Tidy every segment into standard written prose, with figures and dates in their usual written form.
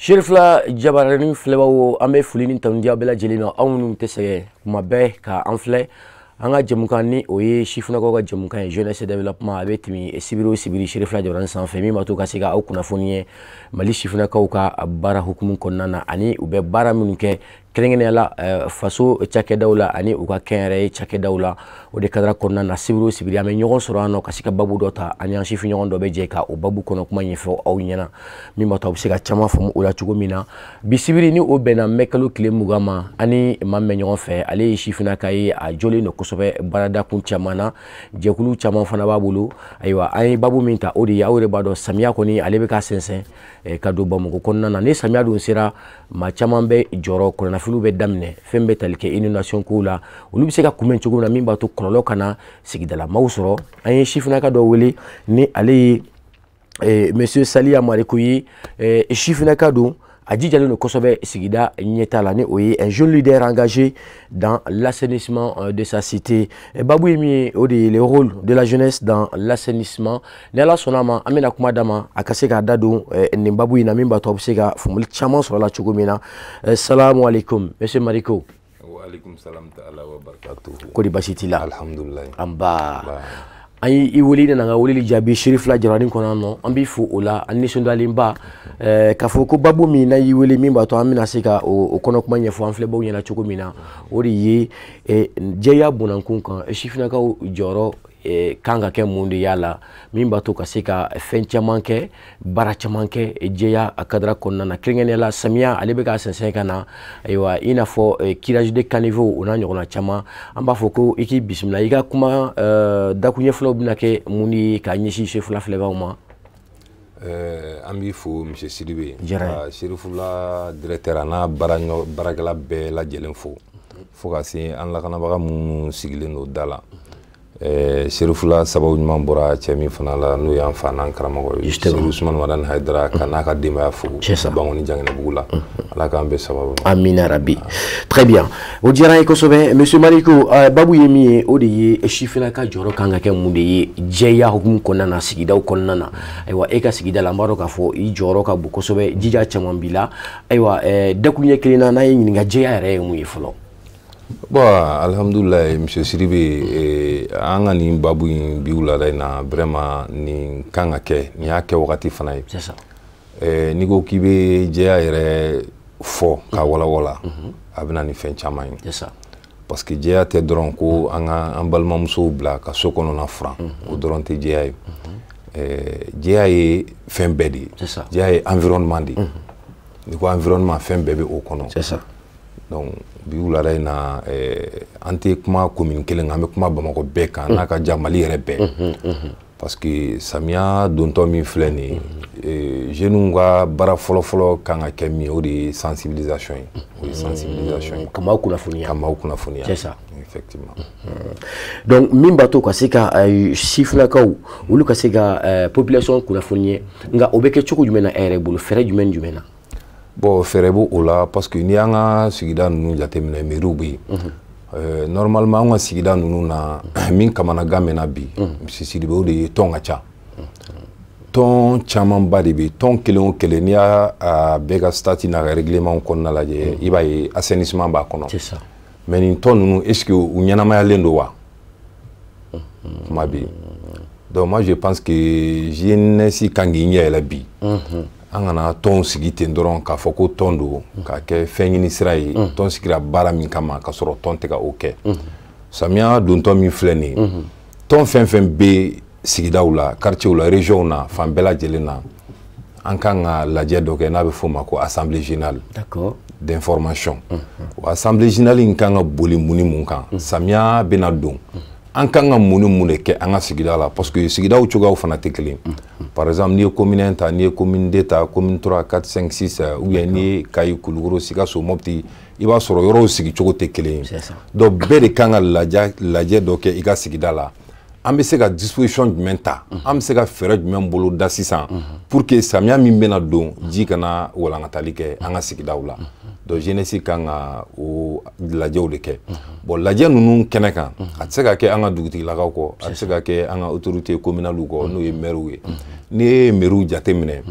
Shirifla jabarani flebawo ambe fulini tandia bela jelina awunu tese mabe ka anfle anga jemukan ni oye shifuna ko ga jemukan jeunesse développement abetimi sibiri shirifla jabarani san femi matu ka siga au kuna foniye mali shifuna ko ka bara hukumun konnana ani ube bara munke kelengene la faso chake dawla ani uka kenre chake dawla o de kadra konnana sibiri ame nyogon sorano ka sika babu dota ani an shifu nyogon do be je ka o babu kono kuma nyefo au nyana mi mata obsika chama fo ula chugomina bisibiri ni o bena mekalo kile mugama ani mamme nyogon fe ale shifuna kai a joli no kosobe barada kun chamana jekulu chama fana babulu aywa ai babu minta odi ya ore bado samia koni ale be ka sensen ka do bamu konnana ni samia do sira ma chama be joro kona filu be damne fembe talike inundation kula ulu biseka kumen chuguna mimba to kololo kana sigidala mawsoro ay shifuna ka do weli ni ali monsieur Salia Marikoyi shifuna ka do Adjidjali no kosobe sigida nyetala ni oye un jeune leader engagé dans l'assainissement de sa cité. Babou Emi odi le rôle de la jeunesse dans l'assainissement. Nela sonama amena kumadama akaseka dadu ni babou ina mimba tobsega fumuli chama sur la chugumina. Assalamu alaikum monsieur Mariko. Wa alaikum salam ta'ala wa barakatuh. Kodi basitila. Alhamdulillah. Amba. Ayi iwoli na nga woli jabi Shirifla jarani konano ambi fu ola anishondo alimba kafoko babu mi na iwoli mimba to amina sika o kono kuma nyefo amfle bo nyana choko mina ori ye jeya bunankunkan shifina ka joro kanga ke mundu yala mimba to kasika fenchamanke barachamanke jeya akadra konnana kringene la samia alebe ka sensen kana aywa ina fo kirage de caniveau ona nyona chama amba foko iki bismillah iga kuma dakunye flo binake muni ka nyishi chefula fleva uma ambi fo monsieur Sidibe Shirifula directeur ana barakala be la jelen fo ka si an la kana baga mun sigilen do dala Shirifula sababu nyuma bora chemi fana la nu yan fana karamago Usman Wadan Haidara kana ka dima fu bangoni jangene bugula ala ka ambe sababu amina rabbi très bien o dira e kosobe monsieur Mariko babu yemi odi shifina ka joro kanga ke munde jeya hukum konana sigida konnana aywa e ka sigida lambaro ka fo I joro ka bu kosobe jija chamambila aywa dakunye kelina na yin nga jeya re mu yefolo. Bon, alhamdulillah, monsieur Sidibe, anga ni babu biula na vraiment ni kanga ke ni ake wakati fanaye. C'est ça. Ni go kibe jeya ere fo ka wala abina ni fen chama yi. C'est ça. Parce que jeya te dron ko anga ambalma muso bla ka sokono na franc o dron te jeya yi. Jeya yi fen bedi. C'est ça. Jeya yi environnement di. Ni ko environnement fen bebe o kono. C'est ça. Donc biula na ante kuma commune kelen ambe kuma Bamako beka na ka jamali rebe parce que samia donto mi fleni jenunga bara folo kanga kemi o de sensibilisation kama kuna funia c'est ça effectivement. Donc mimba to kasika sifna ka ulu kasika population kuna funie nga obeke chuku jumena ere bulu fere jumena. Bon, ferebo ola parce que ni anga sigida nunu jatemina merubi normalement anga sigida nunu na min kamana gamena bi Sidibe o de tonga cha ton chaman ba de bi ton kelen ni a bega stati na règlement konna la je iba assainissement ba kono c'est ça mais ni ton nunu est-ce que u nyana ma lendo wa ma bi donc moi je pense que jeunesse kangi nya la bi angana ton sigite ndoron ka foko tondo ka ke fengini sirai ton sigira bara min kama ka soro ton tega oke samia don ton min fleni ton fen be sigida ula quartier ula région na fambela jelena ankanga laje doke na be foma ko assemblée générale d'accord d'information assemblée générale inkanga boli muni munkan samia benadon ankanga munu ke anga sigida la parce que sigida u choga u fana tekeli par exemple ni commune ta ni commune d'état commune 3 4 5 6 ou bien ni kay kulugoro siga so mopti iba soro yoro sigi chogo tekeli do bere kanga laje doke iga sigida la ambe sega disposition du menta am sega fere du même bolo d'assistant pour que samia mimbena don ji kana wala ngatalike anga sigida ula do jeunesse kanga o laje o deke bon laje nunu keneka atsega ke anga duguti la ko atsega ke anga autorité communale ko no e meru ni meru jatemine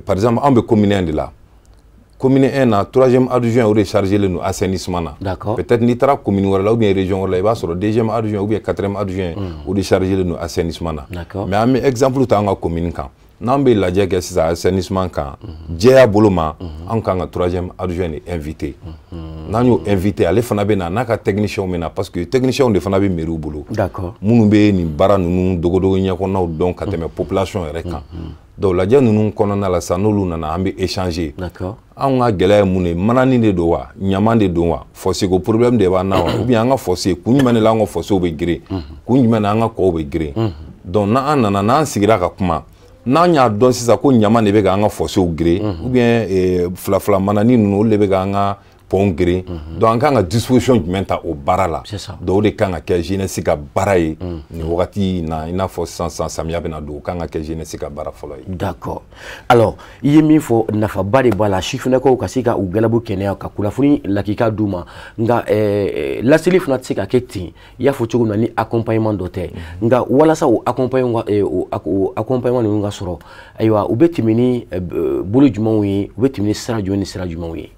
par exemple an bɛ commune 1 de la commune 1 na 3e adjoint o de chargé le assainissement na. D'accord. Peut-être n'i taara commune wɛrɛ la ou bien région wɛrɛ la i b'a sɔrɔ 2e adjoint ou bien 4e adjoint o de chargé le assainissement na. D'accord. Mais an bɛ exemple ta an ka commune kan n'an bɛ lajɛ kɛ sisan assainissement kan jɛya bolo ma an kan ka 3e adjoint de invité n'an y'o invité ale fana bɛ na n'a ka technicien bɛ na parce que technicien de fana bɛ mairie bolo. D'accord. minnu bɛ nin baara ninnu dogodogo ɲɛkɔnɔnaw dɔn ka tɛmɛ population yɛrɛ kan. Donc lajɛ ninnu kɔnɔna la sisan n'olu nana an bɛ échanger. D'accord. Anw ka gɛlɛya ye mun ye manani de don wa ɲaman de don wa fossé ko problème de b'an na wa ou bien an ka fossé kun jumɛn de la an ka fossé bɛ geren kun jumɛn na an ka kɔw bɛ geren. Donc n'an nana n'an sigira ka kuma n'an y'a dɔn sisan ko ɲaman de bɛ k'an ka fossé geren ou bien filafila manani ninnu olu de bɛ k'an ka pont geren. Donc an kan ka disposition jumɛn ta o baara la. C'est ça. Donc o de kan ka kɛ jeunesse ka baara ye nin wagati na i n'a fɔ sisan samiya bɛna don o kan ka kɛ jeunesse ka baara fɔlɔ ye. D'accord. Alors i ye min fɔ nafaba de b'a la sifinnakaw ka se ka u galabu kɛnɛya ka kunnafoni lakika d'u ma nka laseli fana tɛ se ka kɛ ten i y'a fɔ cogo min na ni accompagnement dɔ tɛ nka walasa o accompagnement ninnu ka sɔrɔ ayiwa u bɛ tɛmɛ ni bolo jumɛnw ye u bɛ tɛmɛ ni sira jumɛn ni sira jumɛnw ye.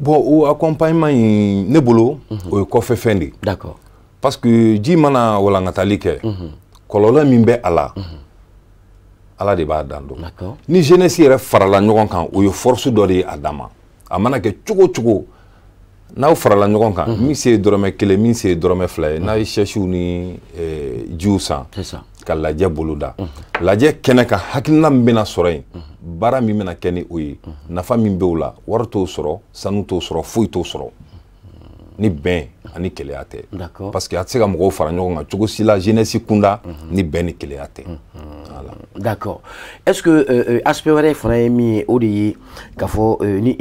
Bon o accompagnement in ne bolo o ye kɔfɛ fɛn de. D'accord. Parce que ji mana walankatali kɛ kɔlɔlɔ min bɛ a la Ala de b'a dan dɔn. D'accord. Ni jeunesse yɛrɛ farala ɲɔgɔn kan o ye force dɔ de ye a dan ma a mana kɛ cogo cogo n'aw farala ɲɔgɔn kan min se ye dɔrɔmɛ 1 min se ye dɔrɔmɛ 2 ye n'a ye sɛsiw ni jiw san ka lajɛ boloda lajɛ kɛnɛ kan hakilina min bɛna sɔrɔ yen baara min bɛna kɛ ni o ye nafa min bɛ o la wari t'o sɔrɔ sanu t'o sɔrɔ foyi t'o sɔrɔ ni bɛn ani keleya tɛ. D'accord. Parce que a tɛ se ka mɔgɔw fara ɲɔgɔn kan cogo si la jeunesse kunda ni bɛn ni keleya tɛ. Voilà. D'accord. Est-ce que aspect wɛrɛ fana ye min ye o de ye k'a fɔ ni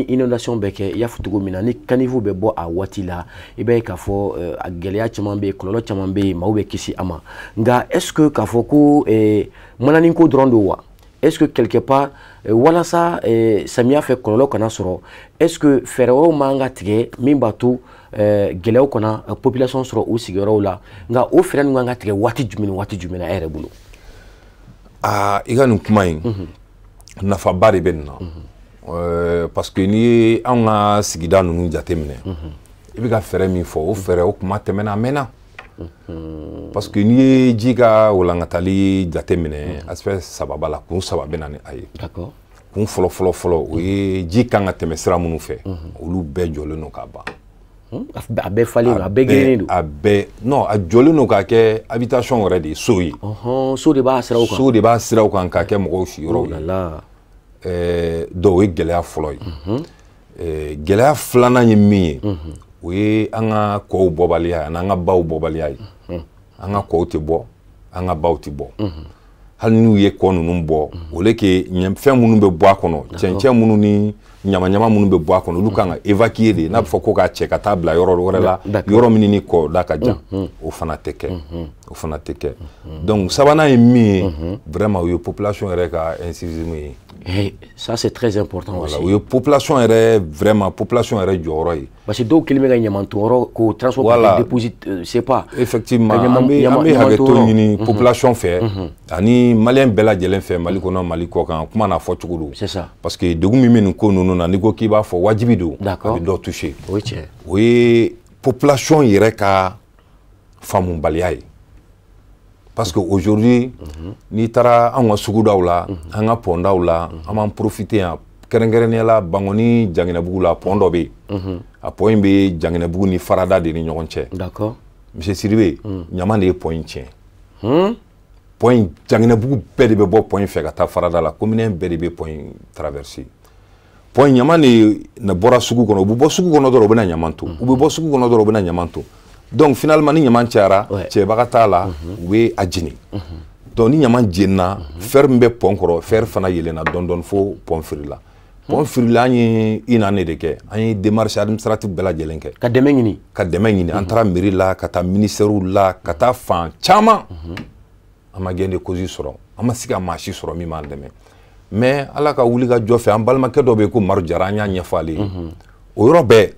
inondation bɛ kɛ i y'a fɔ cogo min na ni caniveau bɛ bɔ a waati la i b'a ye k'a fɔ a gɛlɛya caman bɛ yen kɔlɔlɔ caman bɛ yen maaw bɛ kisi a ma nka est-ce que k'a fɔ ko manani ko dɔrɔn don wa est-ce que quelque part walasa samiya fɛ kɔlɔlɔ kana sɔrɔ est-ce que fɛɛrɛ wɛrɛw man ka tigɛ min b'a to gɛlɛyaw kana population sɔrɔ u sigiyɔrɔw la nka o fɛɛrɛ ninnu kan ka tigɛ waati jumɛn na e yɛrɛ bolo. I ka nin kuma in nafaba de bɛ nin na parce que n'i ye anw ka sigida ninnu jateminɛ i bɛ ka fɛɛrɛ min fɔ o fɛɛrɛ o kuma tɛmɛna a mɛnna parce que n'i ye ji ka walankatali jateminɛ aspect 3 b'a la kun 3 bɛ na ni a ye kun fɔlɔ o ye ji kan ka tɛmɛ sira minnu fɛ olu bɛɛ jɔlen don ka ban. A bɛɛ falen don a bɛɛ gɛlɛnnen don. A bɛɛ non a jɔlen don ka kɛ habitation wɛrɛ de ye so ye. So de b'a siraw kan. So de b'a siraw kan ka kɛ mɔgɔw siyɔrɔw ye. Donc o ye gɛlɛya fɔlɔ ye. Gɛlɛya filanan ye min ye o ye an ka kɔw bɔbaliya ani an ka baw bɔbaliya ye. An ka kɔw tɛ bɔ an ka baw tɛ bɔ. Hali n'u ye kɔ ninnu bɔ o le ke fɛn minnu bɛ bɔ a kɔnɔ cɛncɛn minnu ni ɲama-ɲama minnu bɛ bɔ a kɔnɔ olu kan ka évacuer de n'a bɛ fɔ ko k'a cɛ ka taa bila yɔrɔ wɛrɛ la yɔrɔ min ni kɔ da ka jan o fana tɛ kɛ donc sabanan ye min ye vraiment o ye population yɛrɛ ka incivisme ye. Ça c'est très important aussi. O ye population yɛrɛ vraiment population yɛrɛ jɔyɔrɔ ye. Parce que dɔw kelen bɛ ka ɲaman ton yɔrɔ k'o transport ka déposit c'est pas. Effectivement an bɛ hakɛto ɲini population fɛ ani maliyɛn bɛɛ lajɛlen fɛ Mali kɔnɔ Mali kɔ kan kuma n'a fɔ cogo don. C'est ça. Parce que degun min bɛ nin ko ninnu na n'i ko k'i b'a fɔ wajibi don a bɛ dɔ toucher. O ye tiɲɛ. O ye population yɛrɛ ka faamubaliya ye. Parce que aujourd'hui n'i taara an ka sugudaw la an ka pɔndaw la an b'an profiter yan kɛrɛnkɛrɛnnenya la Bangoni Janginɛbugu la pont dɔ bɛ yen a pont in bɛ Janginɛbugu ni Farada de ni ɲɔgɔn cɛ. D'accord. Monsieur Sidibe ɲaman de ye pont in tiɲɛ. Pont in Janginɛbugu bɛɛ de bɛ bɔ pont in fɛ ka taa Farada la commune bɛɛ de bɛ pont in traverser. Pont in ɲaman de bɔra sugu kɔnɔ u bɛ bɔ sugu kɔnɔ dɔrɔn u bɛ na ɲaman to u bɛ bɔ sugu kɔnɔ dɔrɔn u bɛ na ɲaman to. Donc finalement ni ɲaman cayara cɛbaga t'a la u bɛ a jeni. Donc ni ɲaman jenina fer min bɛ pont kɔrɔ fer fana yɛlɛnna dɔɔni fo pont firila. Pont firila an ye une année de kɛ an ye démarche administrative bɛɛ lajɛlen kɛ. Ka dɛmɛ ɲini. Ka dɛmɛ ɲini an taara mairie la ka taa ministère la ka taa fan caman an ma gain de cause sɔrɔ an ma se ka maa si sɔrɔ min b'an dɛmɛ mais Ala ka wuli ka jɔ fɛ an balimakɛ dɔ bɛ yen ko Maru Jara an y'a ɲɛfɔ ale ye o yɔrɔ bɛɛ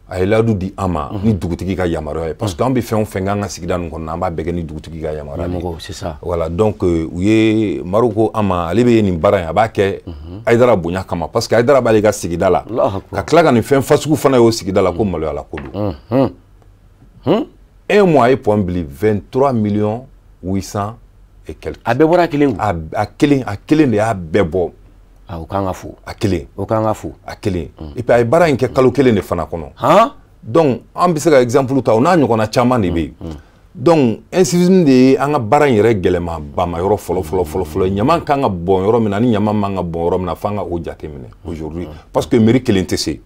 a ye laadu di an ma ni dugutigi ka yamaruya ye parce que an bɛ fɛn o fɛn k'an ka sigida ninnu kɔnɔ an b'a bɛɛ kɛ ni dugutigi ka yamaruya ye. c'est ça. Voilà donc u ye Maroc ko an ma ale bɛ nin baara in a b'a kɛ Aidara bonya kama parce que Aidara b'ale ka sigida la ka tila ka nin fɛn fasugu fana y'o sigida la ko maloyala ko don. Un mois a ye point bili 23 800 et quelques. A bɛɛ bɔra kelen kun. A kelen de y'a bɛɛ bɔ. O kan ka fo. A kelen. O kan ka fo. A kelen. Et puis a ye baara in kɛ kalo kelen de fana kɔnɔ. Donc an bɛ se ka exemple ta o n'a ɲɔgɔnna caman de bɛ yen. Donc incivisme de ye an ka baara in yɛrɛ gɛlɛma bama yɔrɔ fɔlɔ ɲaman kan ka bɔn yɔrɔ min na ni ɲaman man ka bɔn yɔrɔ min na f'an ka o jate minɛ aujourd'hui parce que mairie kelen tɛ se.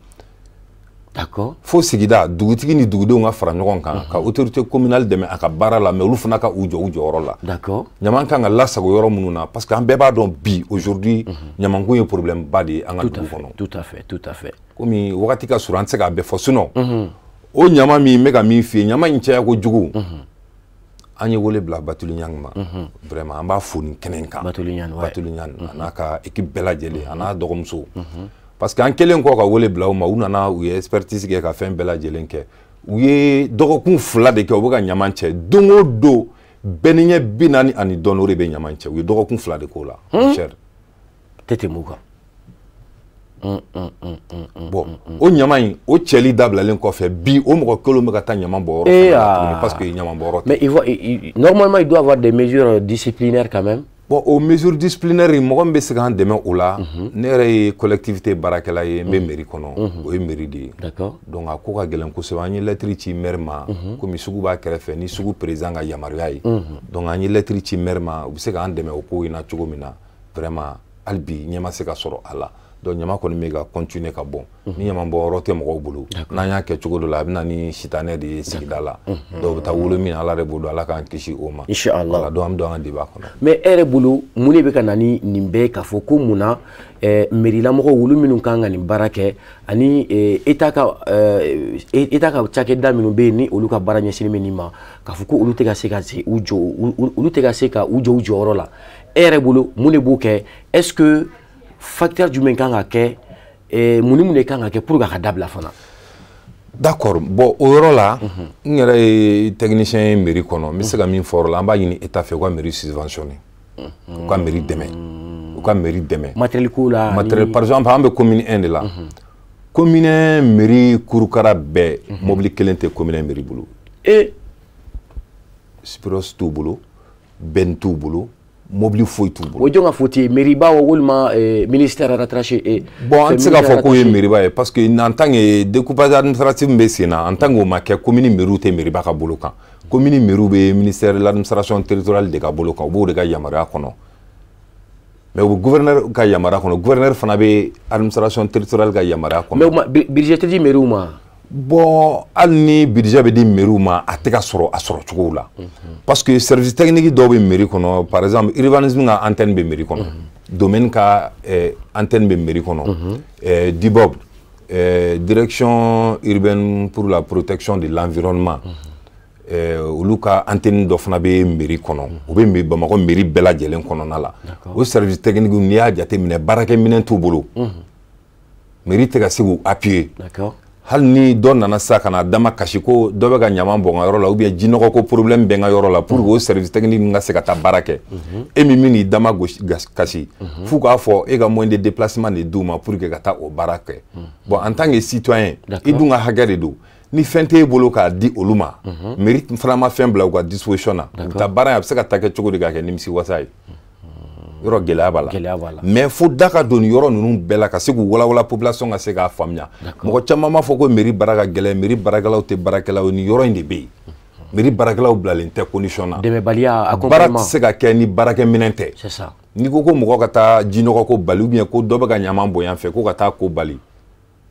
D'accord. Fo sigida dugutigi ni dugudenw ka fara ɲɔgɔn kan ka autorité communale dɛmɛ a ka baara la mais olu fana ka u jɔ u jɔyɔrɔ la. D'accord. Ɲaman kan ka lasago yɔrɔ minnu na parce que an bɛɛ b'a dɔn bi aujourd'hui ɲamankun ye problème ba de ye an ka dugu kɔnɔ. Tout à fait, tout à fait. Komi wagati ka surun an tɛ se k'a bɛɛ fɔ sinon o ɲama min n bɛ ka min f'i ye ɲama in caya kojugu an ye wele bila Batuli Ɲang ma vraiment an b'a fo nin kɛnɛ in kan. Batuli Ɲang a n'a ka équipe bɛɛ lajɛlen a n'a dɔgɔmuso. Parce que an kelen kɔ ka wele bila u ma u nana u ye expertise kɛ ka fɛn bɛɛ lajɛlen kɛ u ye dɔgɔkun 2 de kɛ u bɛ ka ɲaman cɛ don o don bɛɛ ni ɲɛ 40 ani dɔɔni o de bɛ ɲaman cɛ u ye dɔgɔkun 2 de k'o la mon cher. Tɛtɛ mun kan. Bon o ɲaman in o cɛli dabilalen kɔfɛ bi o mɔgɔ kelen bɛ ka taa ɲaman bɔ yɔrɔ la parce que ɲaman bɔ yɔrɔ tɛ. Mais normalement il doit avoir des mesures disciplinaires quand même. Bon aux mesures disciplinaires mɔgɔ min bɛ se k'an dɛmɛ o la ne yɛrɛ ye collectivité baarakɛla ye n bɛ mairie kɔnɔ o ye mairie de ye. D'accord. Donc a ko ka gɛlɛn kosɛbɛ an ye lettre ci maire ma komi sugu b'a kɛrɛfɛ ni sugu président ka yamaruya ye donc an ye lettre ci maire ma u bɛ se k'an dɛmɛ o ko in na cogo min na vraiment hali bi ɲɛ ma se ka sɔrɔ a la. Donc ɲama kɔni bɛ ka continuer ka bɔn ni ɲama bɔ yɔrɔ tɛ mɔgɔw bolo n'an y'a kɛ cogo dɔ la a bɛ na ni sitanɛ de ye sigida la dɔw bɛ taa wolo min ala de b'o dɔn ala k'an kisi o ma inchallah donc an bɛ don an ka débat kɔnɔ. Mais e yɛrɛ bolo mun de bɛ ka na ni nin bɛɛ k'a fɔ ko mun na mairie-lamɔgɔw olu minnu kan ka nin baara kɛ ani État ka cakɛda minnu bɛ yen ni olu ka baara ɲɛsinnen bɛ nin ma k'a fɔ ko olu tɛ ka se ka u jɔ olu tɛ ka se ka u jɔ u jɔyɔrɔ la e yɛrɛ bolo mun de b'o kɛ est-ce que facteur jumɛn kan ka kɛ mun ni mun de kan ka kɛ pour que a ka dabila fana. D'accord bon o yɔrɔ la n yɛrɛ ye technicien ye mairie kɔnɔ n bɛ se ka min fɔ o yɔrɔ la an b'a ɲini État fɛ u ka mairie subventionner u ka mairie dɛmɛ u ka mairie dɛmɛ. Matériel ko la matériel par exemple an bɛ commune 1 de la commune mairie kurukara bɛɛ mobili kelen tɛ commune mairie bolo. Spiros t'u bolo Ben t'u bolo. Mobili foyi t'u bolo. O jɔn ka foti mairie ba walima ministère rattaché. Bon an tɛ se k'a fɔ k'o ye mairie ba ye parce que en tant que découpage administratif bɛ sen na en tant que o ma kɛ commune mairie tɛ mairie ba ka bolo kan commune mairie bɛ ministère de l'administration territoriale de ka bolo kan u b'o de ka yamaruya kɔnɔ mais o bɛ gouverneur ka yamaruya kɔnɔ gouverneur fana bɛ administration territoriale ka yamaruya kɔnɔ. Mais budget tɛ di mairie ma. Bon hali ni budget bɛ di mairie ma a tɛ ka sɔrɔ a sɔrɔ cogo la parce que service technique dɔw bɛ mairie kɔnɔ par exemple urbanisme ka antenne bɛ mairie kɔnɔ domaine ka antenne bɛ mairie kɔnɔ DIBOB direction urbaine pour la protection de l'environnement olu ka antenne dɔ fana bɛ mairie kɔnɔ o bɛ Bamakɔ mairie bɛɛ lajɛlen kɔnɔna la o service technique n'i y'a jateminɛ baarakɛminɛn t'u bolo mairie tɛ ka se k'u appuyer. Hali ni dɔ nana sa ka na dama kasi ko dɔ bɛ ka ɲaman bɔn ka yɔrɔ la ou bien jinɔgɔ ko problème bɛ n ka yɔrɔ la pour que o service technique ka se ka taa baara kɛ e min n'i dama kasi f'u k'a fɔ e ka moyen de déplacement de d'u ma pour que ka taa o baara kɛ bon en tant que citoyen i dun ka hakɛ de don ni fɛn t'e bolo k'a di olu ma mairie fana ma fɛn bila u ka disposition na u bɛ taa baara in a bɛ se ka taa kɛ cogo di k'a kɛ nimisiwasa ye. Yɔrɔ gɛlɛya b'a la mais fo da ka don yɔrɔ ninnu bɛɛ la ka se k'u walawala population ka se k'a faamuya mɔgɔ caman b'a fɔ ko mairie baara ka gɛlɛn mairie baarakɛlaw tɛ baarakɛlaw ni yɔrɔ in de bɛ yen mairie baarakɛlaw bilalen tɛ condition na baara tɛ se ka kɛ ni baarakɛminɛn tɛ n'i ko mɔgɔ ka taa jinɔgɔ ko bali ou bien ko dɔ bɛ ka ɲaman bɔn yan fɛ ko ka taa ko bali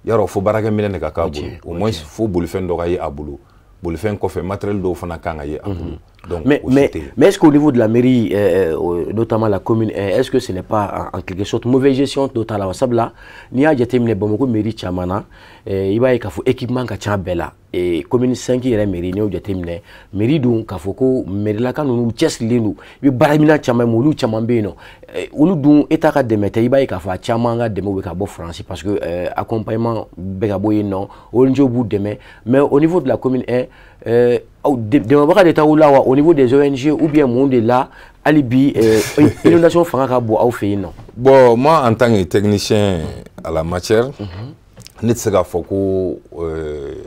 yarɔ fo baarakɛminɛn de ka k'a bolo au moins fo bolifɛn dɔ ka ye a bolo bolifɛn kɔfɛ matériel dɔw fana kan ka ye a bolo Donc, mais est-ce qu'au niveau de la mairie, notamment la commune, est-ce que ce n'est pas en quelque sorte mauvaise gestion totale à Sabla? Ni a été mené beaucoup mairie chamana, il va y avoir équipement qui bella et commune 5 est mairie ni a été mené mairie donc kafoko mairie la quand nous chess linu, il baramina chama moulu chamambeno, ulu donc état ka demete il va y avoir chamanga demo ka bo France parce que accompagnement bega boye non, on joue bout demain, mais au niveau de la commune 1 au niveau des ONG ou bien monde là alibi inondation fanga bo au fait non. Bon, moi en tant que technicien à la matière, ne sais pas faut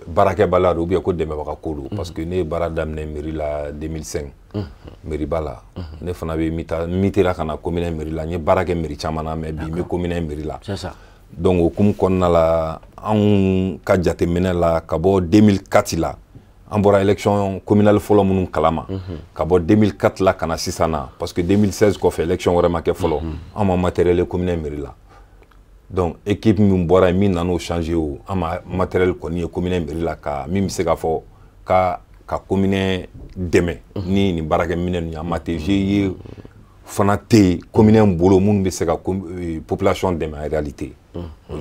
baraka balade ou bien ko deme baka kolo parce que ne bara damne mairie la 2005 mairie bala ne fana be mitera kana commune mairie la ne baraka mairie chamana mais bi me commune mairie la. C'est ça. Donc au kum konna la en ka jate mena la kabo 2004 la en bora élection communale folo munun kalama kabo 2004 la kana sisana parce que 2016 ko fait élection vraiment ke folo en matériel commune mairie la. Donc équipe mi bora mi nano changer o ama matériel ko ni commune mairie la ka mi se ka fo ka commune deme ni baraka minen ya matériel fanate commune mbolo mun be se ka population deme en réalité.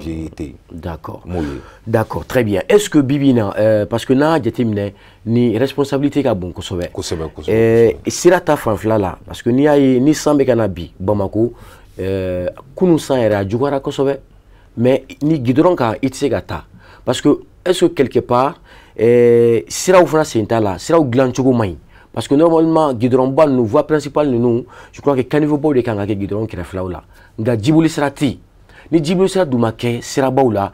J'ai été. D'accord. D'accord, très bien. Est-ce que Bibina, parce que na jetimne ni responsabilité ka bon kosobe. Kosobe. Sirata fanfla là parce que ni sambe kana bi Bamako kunu san era jugara kosobe mais ni gidron ka itse gata parce que est-ce que quelque part siraw fana senta là siraw glan chugo mai parce que normalement gidron ban nous voie principale nous je crois que caniveau bo de kanga ke gidron ki refla là nga jibuli sirati ni jibuli sira duma ke sira bawla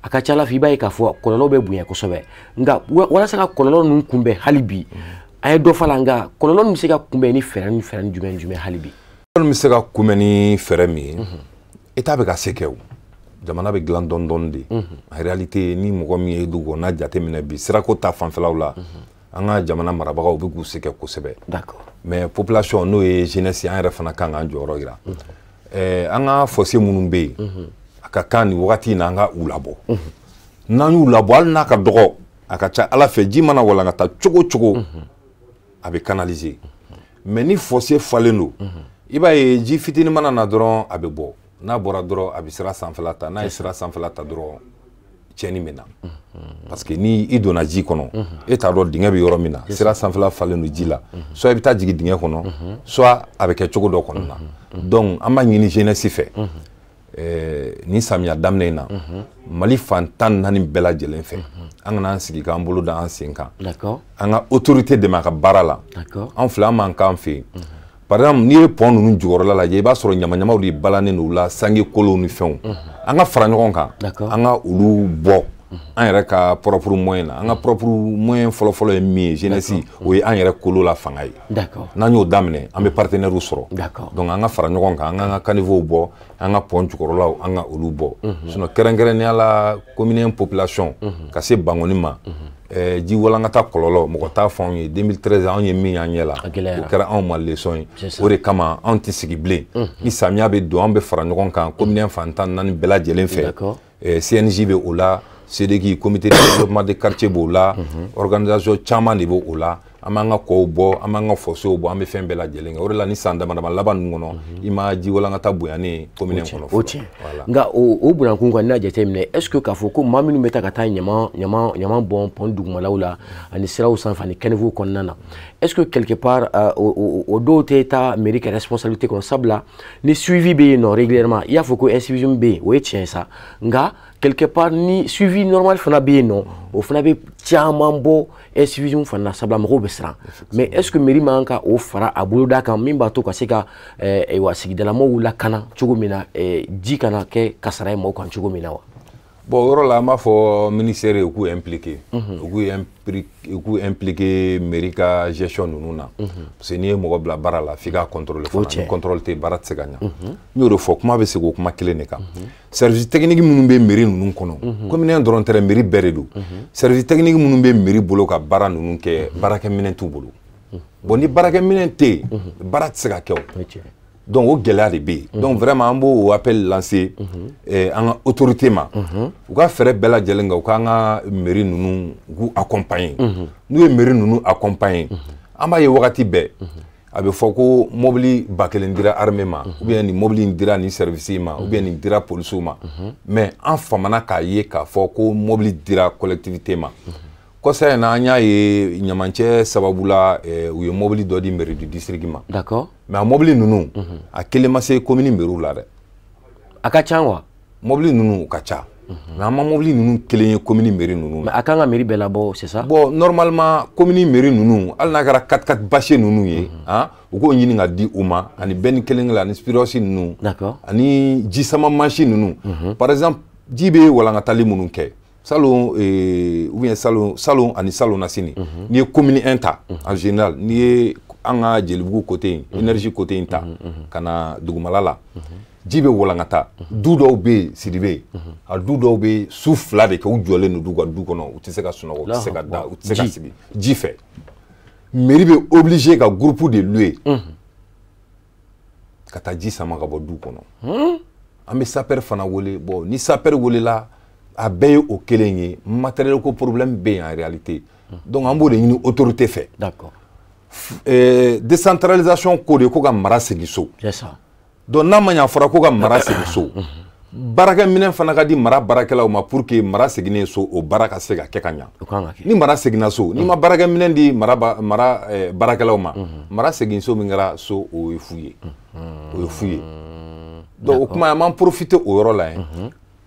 akachala fi baye ka fo kololo be bunya kosobe nga wala saka kololo nun kumbe halibi ay do falanga kololo nun seka kumbe ni feran jume halibi kololo mi seka kumbe ni feremi eta be ka sekew jamana be glan don de en réalité ni mogo mi edugo na jate mine bi sira ko ta fanfelaw la anga jamana marabagaw be ku seke kosebe d'accord mais population no e jeunesse en refana kan an joro gira anga fossé munun be aka kan wakati na anga ulabo nanu ulabo al na ka dogo aka cha ala fe ji mana wala ngata chogo abe canaliser mais ni fossé faleno iba e ji fitini mana na doron abe bo na bora doron abe sira sanflata na sira sanflata doron cheni mena parce que ni idona ji kono eta do dinga bi yoro mina sira sanfla falenu ji la so e bita jigi dinga kono so abe ke chogo do kono na donc ama nyini jeunesse fait ni samia damne na mali fantan nani bela jelen fait angana sigi ka mbolo da ansenka d'accord anga autorité de ma barala d'accord en flamand kan fait par exemple ni pont nu jugoro la je ba soro nyama nyama udi balane no la sangi kolo ni fon anga fara nyon kan anga ulu bo an yɛrɛ ka propre moyen na an ka propre moyen fɔlɔ-fɔlɔ ye min ye jeunesse o ye an yɛrɛ kolo la fanga ye n'an y'o daminɛ an bɛ partenaire sɔrɔ donc an ka fara ɲɔgɔn kan an k'an ka caniveau bɔ an ka pont jukɔrɔlaw an ka olu bɔ sinon kɛrɛnkɛrɛnnenya la commune population ka se Bangoni ma ji walankata kɔlɔlɔ mɔgɔ t'a fɔ anw ye 2013 anw ye min y'an ɲɛ la o kɛra anw ma leçon ye o de kama anw tɛ sigi bilen ni samiya bɛ don an bɛ fara ɲɔgɔn kan commune fantan naani bɛɛ lajɛlen fɛ CNJ bɛ o la CDK comité de développement de quartier b'o la organisation caman de b'o la an b'an ka kɔw bɔ an b'an ka fossé bɔ an bɛ fɛn bɛɛ lajɛlen kɛ o de la ni san dama-dama laban ninnu kɔnɔ i ma ji walankata bonyanen commune kɔnɔ fɔlɔ nka o bonankun kan n'a jateminɛ est ce que k'a fɔ ko maa minnu bɛ taa ka taa ɲaman bɔn pont dugumalaw la ani siraw sanfɛ ani caniveau kɔnɔna na est ce que quelque part o dɔw tɛ taa mairie kɛ responsabilité kɔnɔ sabula ni suivi bɛ yen nɔ régulièrement i y'a fɔ ko incivisme bɛ yen o ye tiɲɛ sa nka quelque part ni suivi normal fana bɛ yen nɔ o fana bɛ caman bɔ incivisme fana na sabula mɔgɔw bɛ siran mais est ce que mairie man ka o fara a boloda kan min b'a to ka se ka wa sigidalamaw lakana cogo min na ji kana kɛ kasara ye mɔgɔw kan cogo min na wa. bon yɔrɔ la an b'a fɔ ministère ye u k'u impliqué u k'u impliqué mairie ka gestion ninnu na parce que n'i ye mɔgɔ bila baara la f'i ka contrôle fana ni contrôle tɛ baara tɛ se ka ɲa n y'o de fɔ kuma bɛ segin o kuma kelen de kan service technique minnu bɛ mairie ninnu kɔnɔ commune dɔrɔn tɛ mairie bɛɛ de don service technique minnu bɛ mairie bolo ka baara ninnu kɛ baarakɛminɛn t'u bolo bon ni baarakɛminɛn tɛ yen baara tɛ se ka kɛ o. Donc au gɛlɛya de bɛ yen donc vraiment an b'o appel lancer an ka autorité ma u ka fɛɛrɛ bɛɛ lajɛlen kan u k'an ka mairie ninnu u k'u accompagner n'u ye mairie ninnu accompagner an b'a ye wagati bɛɛ a bɛ fɔ ko mobili 1000 dira armée ma ou bien ni mobili in dira ni service ma ou bien ni dira policiers ma mais an famana k'a ye k'a fɔ ko mobili dira collectivité ma kɔsa in na an y'a ye ɲamancɛ sababu la u ye mobili dɔ di mairie du district ma d'accord mais a mobili ninnu a kelen ma se commune mairie la dɛ a ka ca wa mobili ninnu ka ca mais an ma mobili ninnu kelen ye commune mairie ninnu mais a kan ka mairie bɛɛ labɔ c'est ça bon normalement commune mairie ninnu hali n'a kɛra 4x4 bâché ninnu ye u k'o ɲini ka di u ma ani bɛn kelen kelen ani spirosi ninnu d'accord ani ji sama mansi ninnu par exemple ji bɛ walankatali minnu kɛ salon ou bien salon ani salon nasini n'i ye commune 1 ta en général n'i ye an ka Jelibugu côté in énergie côté in ta ka na dugumala la ji bɛ walankata du dɔw bɛ yen Sidibe a du dɔw bɛ su 2 de kɛ u jɔlen don ka du kɔnɔ u tɛ se ka sunɔgɔ u tɛ se ka da u tɛ se ka sigi ji fɛ mairie bɛ obligé ka groupe de louer ka taa ji sama ka bɔ du kɔnɔ an bɛ sapeur fana wele bon ni sapeur welela a bɛɛ ye o kelen ye matériel ko problème bɛ yen en réalité donc an b'o de ɲini autorité fɛ d'accord décentralisation ko de ko ka mara segin so c'est ça donc n'a ma ɲa fɔra ko ka mara segin so baarakɛminɛn fana ka di mara baarakɛlaw ma pour que mara seginen so o baara ka se ka kɛ ka ɲa ni mara seginna so ni ma baarakɛminɛn di mara baarakɛlaw ma mara segin so min kɛra so o ye fu ye o ye fu ye donc o kuma an m'an profiter o yɔrɔ la yen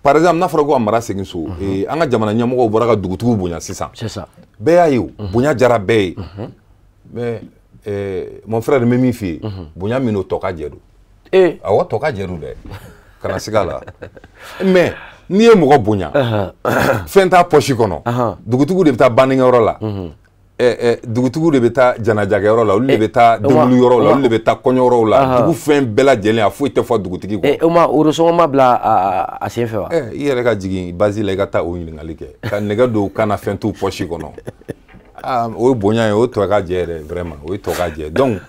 par exemple n'a fɔra ko ka mara segin so an ka jamana ɲɛmɔgɔw bɔra ka dugutigiw bonya sisan c'est ça bɛɛ y'a ye o bonya jara bɛɛ ye mais mon frère bɛ min f'i ye bonya min o tɔ ka jɛ don awɔ tɔ ka jɛ don dɛ kana siga la mais n'i ye mɔgɔ bonya fɛn t'a poche kɔnɔ dugutigiw de bɛ taa bannikɛyɔrɔ la dugutigiw de bɛ taa janajagɛyɔrɔ la olu de bɛ taa dengulu yɔrɔ la olu de bɛ taa kɔɲɔyɔrɔw la dugu fɛn bɛɛ lajɛlen a foyi tɛ fɔ dugutigi kɔ o ma orosɔngɔ ma bila a sen fɛ wa i yɛrɛ ka jigin base la i ka taa o ɲininkali kɛ ka nɛgɛ don kana fɛn t'u poche kɔnɔ o ye bonya ye o tɔ ka jɛ yɛrɛ vraiment o ye tɔ ka jɛ donc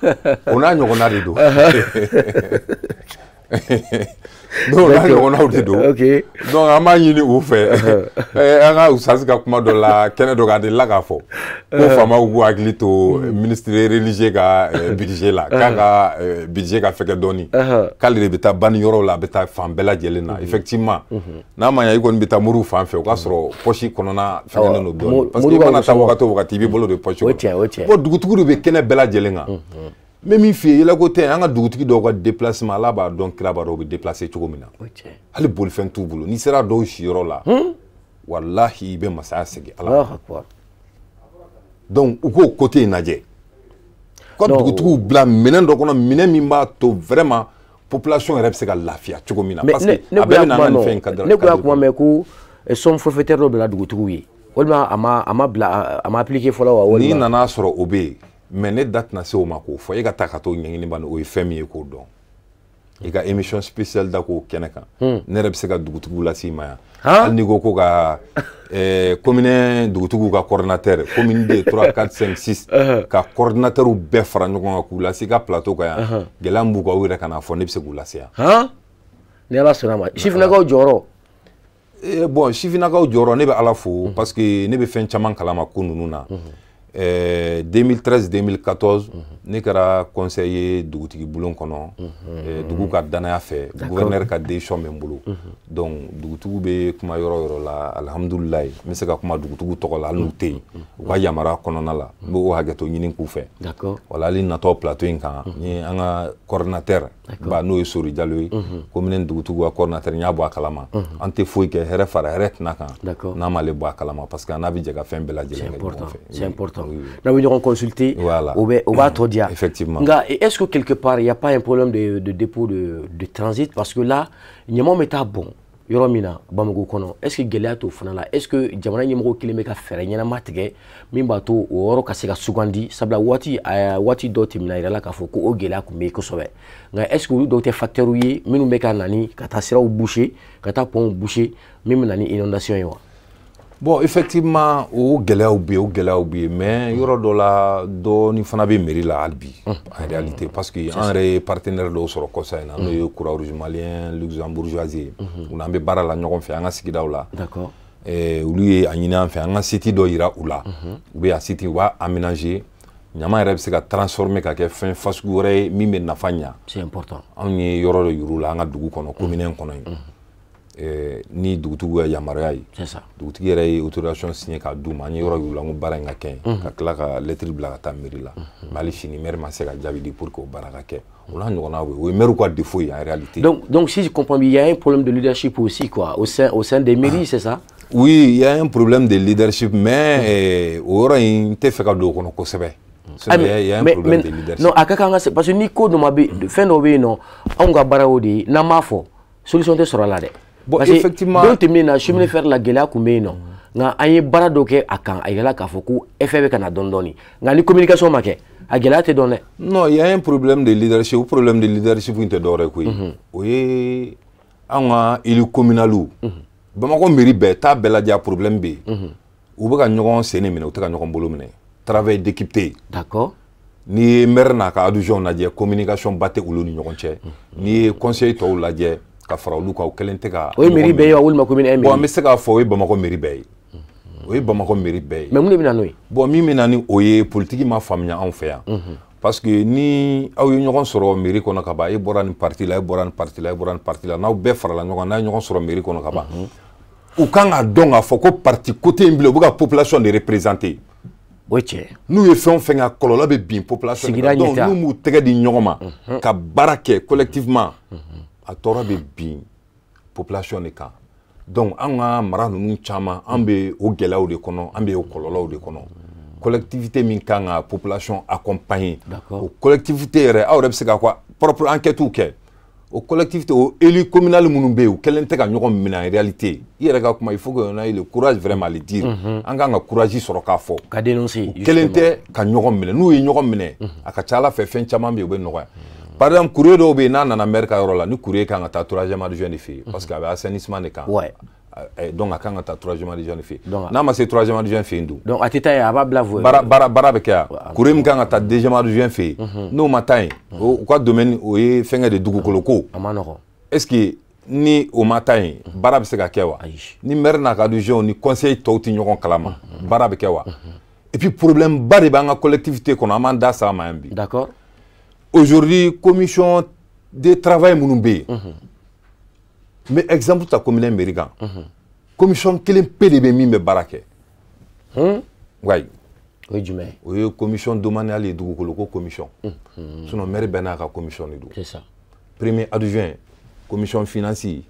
o n'a ɲɔgɔnna de don donc n'a ɲɔgɔnnaw de don donc an b'a ɲini u fɛ an ka usasi ka kuma dɔ la kɛnɛ dɔ k'a delila k'a fɔ ko faamaw k'u hakili to ministre religieux ka budget la k'a ka budget ka fɛkɛ dɔɔni k'ale de bɛ taa banniyɔrɔw la a bɛ taa fan bɛɛ lajɛlen na effectivement n'a ma ɲɛ i kɔni bɛ taa moriw fan fɛ o k'a sɔrɔ poche kɔnɔna fɛngɛnen don dɔɔni parce que i mana taa wagati o wagati i b'i bolo de poche kɔnɔ bon dugutigiw de bɛ kɛnɛ bɛɛ lajɛlen kan mais min f'i ye yɛlɛko tɛ an ka dugutigi dɔw ka déplacement ala b'a dɔn kira b'a dɔn u bɛ déplacer cogo min na hali bolifɛn t'u bolo n'i sera dɔw siyɔrɔ la walahi i bɛ masaya segin ala donc u k'o côté in lajɛ ka dugutigiw bila minɛn dɔ kɔnɔ minɛn min b'a to vraiment population yɛrɛ bɛ se ka lafiya cogo min na parce que a bɛɛ bɛ na an ka nin fɛn in cadre ne ko y'a kuma mɛn ko somme forfaitaire dɔ bila dugutigiw ye walima a ma appliquer fɔlɔ wa n'i nana sɔrɔ o bɛ yen mais ne da tɛna se o ma k'o fɔ e ka taa ka t'o ɲɛɲini bani o ye fɛn min ye k'o dɔn i ka émission spéciale da k'o kɛnɛ kan ne yɛrɛ bɛ se ka dugutigiw las'i ma yan hali n'i ko ko ka commune dugutigiw ka coordinateur commune 2 3 4 5 6 ka coordinateur bɛɛ fara ɲɔgɔn kan k'u lase i ka plateau kan yan gɛlɛya min b'u kan u yɛrɛ ka n'a fɔ ne bɛ se k'u lase yan ni ala sɔnna ma sifinnakaw jɔyɔrɔ bon sifinnakaw jɔyɔrɔ ne bɛ ala fo parce que ne bɛ fɛn caman kalama ko ninnu na 2013-2014 ne kɛra conseiller dugutigi bulon kɔnɔ dugu ka danaya fɛ gouverneur ka décision bɛ n bolo donc dugutigiw bɛ kuma yɔrɔ yɔrɔ la alhamdulilayi n bɛ se ka kuma dugutigiw tɔgɔ la hali n'u tɛ yen u ka yamaruya kɔnɔna la n bɛ o hakɛto ɲini k'u fɛ wala hali natɔ plateau in kan n ye an ka coordinateur ba n'o ye Sori Jalo ye commune dugutigiw ka coordinateur n y'a bɔ a kalama an tɛ foyi kɛ hɛrɛ fara hɛrɛ tɛna kan n'a m'ale bɔ a kalama parce que n'a bɛ jɛ ka fɛn bɛɛ lajɛlen kɛ ɲɔgɔn fɛ c'est important n'a bɛ ɲɔgɔn consulter voilà o b'a tɔ diya effectivement nka est-ce que quelque part il y a pas un problème de dépôt de transit parce que là ɲamanw bɛ taa bɔn yɔrɔ min na Bamako kɔnɔ est-ce que gɛlɛya t'o fana la est-ce que jamana ɲɛmɔgɔ kelen bɛ ka fɛɛrɛ ɲɛnama tigɛ min b'a to o yɔrɔ ka se ka sugandi sabula waati dɔ tɛmɛna yɛrɛ la k'a fɔ ko o gɛlɛya tun bɛ yen kosɛbɛ nka est-ce que olu dɔw tɛ facteur ye minnu bɛ ka na ni ka taa siraw boucher ka taa pont boucher min bɛ na ni inondation ye wa bon effectivement o gɛlɛyaw bɛ yen mais yɔrɔ dɔ la dɔɔni fana bɛ mairie la hali bi en réalité parce que an yɛrɛ ye partenaire dɔw sɔrɔ kɔsa in na n'o ye Croix-Rouge malien luxembourgeoisie ye u n'an bɛ baara la ɲɔgɔn fɛ an ka sigidaw la olu ye a ɲini an fɛ an ka site dɔ yira u la u bɛ a site u b'a aménager ɲama yɛrɛ bɛ se ka transformer ka kɛ fɛn fasugu wɛrɛ ye min bɛ nafa ɲa. C'est important. Anw ye yɔrɔ dɔ yir'u la an ka dugu kɔnɔ commune kɔnɔ yen ni dugutigiw ka yamaruya ye. C'est ça. Dugutigi yɛrɛ ye autorisation signé ka d'u ma an ye yɔrɔ yir'u la n ko baara in ka kɛ ka tila ka lettre bila ka taa mairie la mais hali sini maire ma se ka jaabi di pour que o baara ka kɛ o n'a ɲɔgɔnna o ye maire ka défaut ye en réalité. Donc si je comprends bien, il y a un problème de leadership aussi quoi au sein des mairies, c'est ça? Oui, il y a un problème de leadership mais o yɔrɔ in n tɛ fɛ ka don o kɔnɔ kosɛbɛ. Il y a un problème de leadership. Non, parce que ni ko dɔ ma bɛ fɛn dɔ bɛ yen nɔ anw ka baara o de ye n'an m'a fɔ solution tɛ sɔrɔ a la dɛ. Bon, parce effectivement que dɔw tɛmɛnen na chemin fer la gɛlɛya kun bɛ yen nɔ nka an ye baara dɔ kɛ a kan a yɛlɛla k'a fɔ ko effet bɛ ka na dɔɔni dɔɔni nka ni communication ma kɛ a gɛlɛya tɛ dɔn dɛ. Non, il y a un problème de leadership. O problème de leadership in tɛ dɔwɛrɛ ye koyi. O ye anw ka élu communal Bamako mairie bɛɛ t'a bɛɛ lajɛ problème bɛ yen. U bɛ ka ɲɔgɔn sen minɛ u tɛ ka ɲɔgɔn bolo minɛ. Travail d'équipe tɛ yen. D'accord. N'i ye maire n'a ka adjoint lajɛ communication ba tɛ olu ni ɲɔgɔn cɛ. N'i ye conseil tɔw lajɛ ka fara olu kan o kelen tɛ ka. O ye mairie bɛɛ ye wa walima commune un mairie? Bon an bɛ se k'a fɔ o ye Bamako mairie bɛɛ ye. O ye Bamako mairie bɛɛ ye. Mais mun de bɛ na n'o ye? Bon min bɛ na ni o ye politique ma faamuya anw fɛ yan. Parce que ni aw ye ɲɔgɔn sɔrɔ mairie kɔnɔ ka ban e bɔra nin parti la e bɔra nin parti la e bɔra nin parti la n'aw bɛɛ farala ɲɔgɔn kan n'a ye ɲɔgɔn sɔrɔ mairie kɔnɔ ka ban. U kan ka dɔn k'a fɔ ko parti côté in bila u bɛ ka population de représenter. O cɛ. N'u ye fɛn o fɛn kɛ kɔlɔlɔ bɛ bin population de kan donc n'u m'u tɛgɛ di ɲɔgɔn ma ka baara kɛ collectivement a tɔɔrɔ bɛ bin population de kan donc an ka mara ninnu caman an bɛ o gɛlɛyaw de kɔnɔ an bɛ o kɔlɔlɔw de kɔnɔ collectivité min kan ka population accompagner o collectivité yɛrɛ aw yɛrɛ bɛ se ka propre enquêtew kɛ o collectivité o élu communal minnu bɛ yen u kɛlen tɛ ka ɲɔgɔn minɛ en réalité i yɛrɛ ka kuma il faut que on ait le courage vraiment à le dire an kan ka courage sɔrɔ k'a fɔ ka dénoncer u kɛlen tɛ ka ɲɔgɔn minɛ n'u ye ɲɔgɔn minɛ a ka ca ala fɛ fɛn caman bɛ yen u bɛ nɔgɔya par exemple courrier dɔw bɛ yen n'a nana maire ka yɔrɔ la ni courrier kan ka taa troisième adjoint de fɛ yen parce que a bɛ assainissement de kan donc a kan ka taa troisième adjoint de fɛ yen n'a ma se troisième adjoint fɛ yen dun donc a tɛ taa yen a b'a bila baara bɛ kɛ yan courrier min kan ka taa deuxième adjoint fɛ yen n'o ma taa yen u ka domaine o ye fɛnkɛ de dugukolo ko a ma nɔgɔn est ce que ni o ma taa yen baara bɛ se ka kɛ wa ni maire n'a ka adjoint ni conseil tɔw tɛ ɲɔgɔn kalama baara bɛ kɛ wa et puis problème ba de b'an ka collectivité kɔnɔ an b'an da s'a ma yan bi. D'accord. Aujourd'hui commission de travail minnu bɛ yen mais exemple ta commune mairie kan commission kelen pe de bɛ min bɛ baara kɛ. wayi. O ye jumɛn ye? O ye commission domaniale ye dugukolo ko commission sinon maire bɛɛ n'a ka commission de don. C'est ça. Premier adjoint commission financière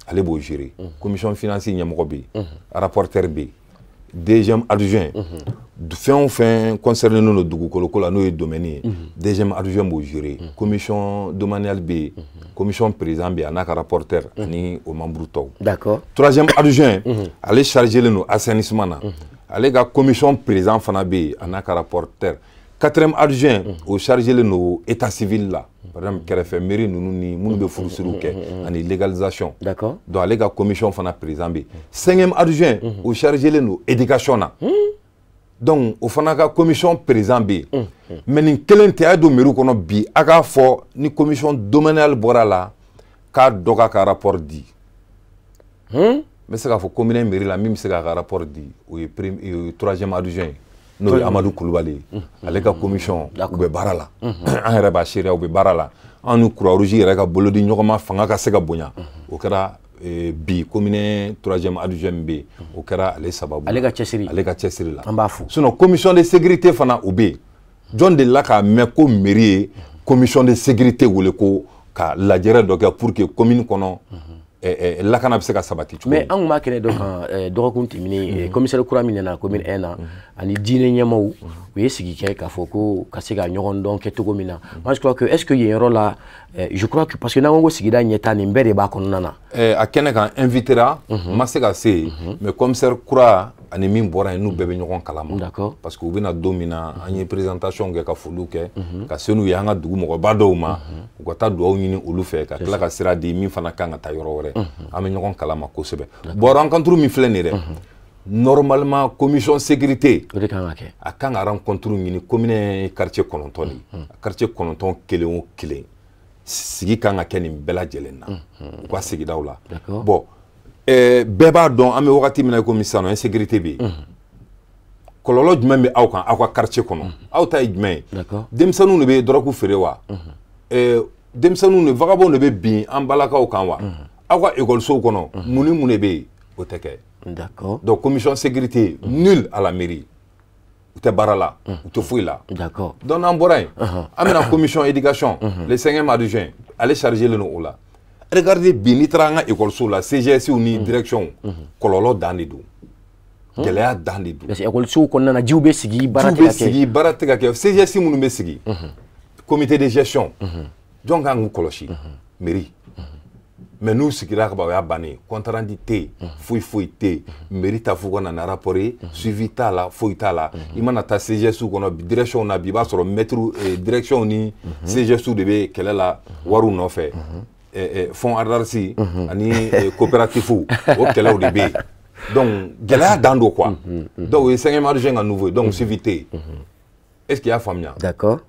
ale b'o gérer commission financière ɲɛmɔgɔ bɛ yen rapporteur bɛ yen deuxième adjoint fɛn o fɛn concerné no dugukolo ko la n'o ye domaine ye deuxième adjoint b'o gérer commission domaniale bɛ yen commission président bɛ yen a n'a ka rapporteur ani o membre tɔw. D'accord. Troisième adjoint ale chargé len no assainissement na ale ka commission président fana bɛ yen a n'a ka rapporteur. Quatrième adjoint o chargé len no état civil la par exemple kɛrɛfɛ mairie ninnu ni minnu bɛ furusiriw kɛ ani légalisation. D'accord. Donc ale ka commission fana président bɛ yen. Cinquième adjoint o chargé len no éducation na donc o fana ka commission président bɛ yen mais nin kelen tɛ a ye don mairie kɔnɔ bi a k'a fɔ ni commission domaniale bɔra la k'a dɔ k'a ka rapport di. N bɛ se k'a fɔ commune mairie la min bɛ se k'a ka rapport di o ye troisième adjoint n'o ye Amadou Kulubali ye ale ka commission u bɛ baara la an yɛrɛ b'a seereya u bɛ baara la an ni Croix Rouge yɛrɛ ka bolo di ɲɔgɔn ma fanga ka se ka bonya o kɛra bi commune troisième adjoint min bɛ yen o kɛra ale sababu ale ka cɛsiri la an b'a fo sinon commission de sécurité fana o bɛ yen jɔn de la k'a mɛn ko mairie ye commission de sécurité wele ko ka lajɛrɛ dɔ kɛ pour que commune kɔnɔ lakana bɛ se ka sabati cogo mais an tun b'a kɛnɛ dɔ kan dɔgɔkun tɛmɛnen commissaire kura min nana commune 1 na ani diinɛ ɲɛmaaw u ye sigi kɛ k'a fɔ ko ka se ka ɲɔgɔn dɔn kɛ cogo min na moi je crois que est ce que yen yɔrɔ la je crois que parce que n'an ko sigida ɲɛta nin bɛɛ de b'a kɔnɔna na a kɛnɛ kan invitera ma se ka se mais commissaire kura ani min bɔra yen n'u bɛɛ bɛ ɲɔgɔn kalama d'accord parce que u bɛna don min na an ye présentation kɛ ka foliw kɛ ka se n'u ye an ka dugu mɔgɔba dɔw ma u ka taa dugawu ɲini olu fɛ ka tila ka sira di min fana kan ka taa yɔrɔ wɛrɛ an bɛ ɲɔgɔn kalama kosɛbɛ bon rencontre min filɛ nin ye dɛ normalement commission sécurité o de kan ka kɛ a kan ka rencontre ɲini commune quartier 9 de quartier 9 kelen o kelen sigi kan ka kɛ nin bɛɛ lajɛlen na u ka sigidaw la bon bɛɛ b'a dɔn an bɛ wagati min na komi sisan nɔ insécurité bɛ yen kɔlɔlɔ jumɛn bɛ aw kan aw ka quartier kɔnɔ aw ta ye jumɛn ye denmisɛnninw de bɛ drogue feere wa denmisɛnninw de vagabond de bɛ bin an balakaw kan wa aw ka école-sow kɔnɔ mun ni mun de bɛ yen o tɛ kɛ donc commission sécurité nulle à la mairie u tɛ baara la u tɛ foyi la donc n'an bɔra yen an bɛna commission éducation le 5e mois de juin ale chargé len don o la regardez bi n'i taara an ka école-sow la CGS ni direction kɔlɔlɔ dan de don gɛlɛya dan de don parce que école-sow kɔnɔna na jiw bɛ sigi baara tɛ ka kɛ CGS minnu bɛ sigi comité de gestion jɔn kan k'u kɔlɔsi mairie mais n'u sigira ka ban o y'a bannen compte rendu tɛ yen foyi tɛ yen mairie ta fo ka na rapport ye suivi t'a la foyi t'a la i mana taa CGS kɔnɔ direction na bi i b'a sɔrɔ maître direction ni CGS de bɛ kɛlɛ la wariw nɔfɛ fonds ADARSI ani coopérative o kɛlɛw de bɛ yen donc gɛlɛya dan don quoi donc o ye 5e mois de juin ka nouveau donc suivi tɛ yen est-ce qu'il y a faamuya d'accord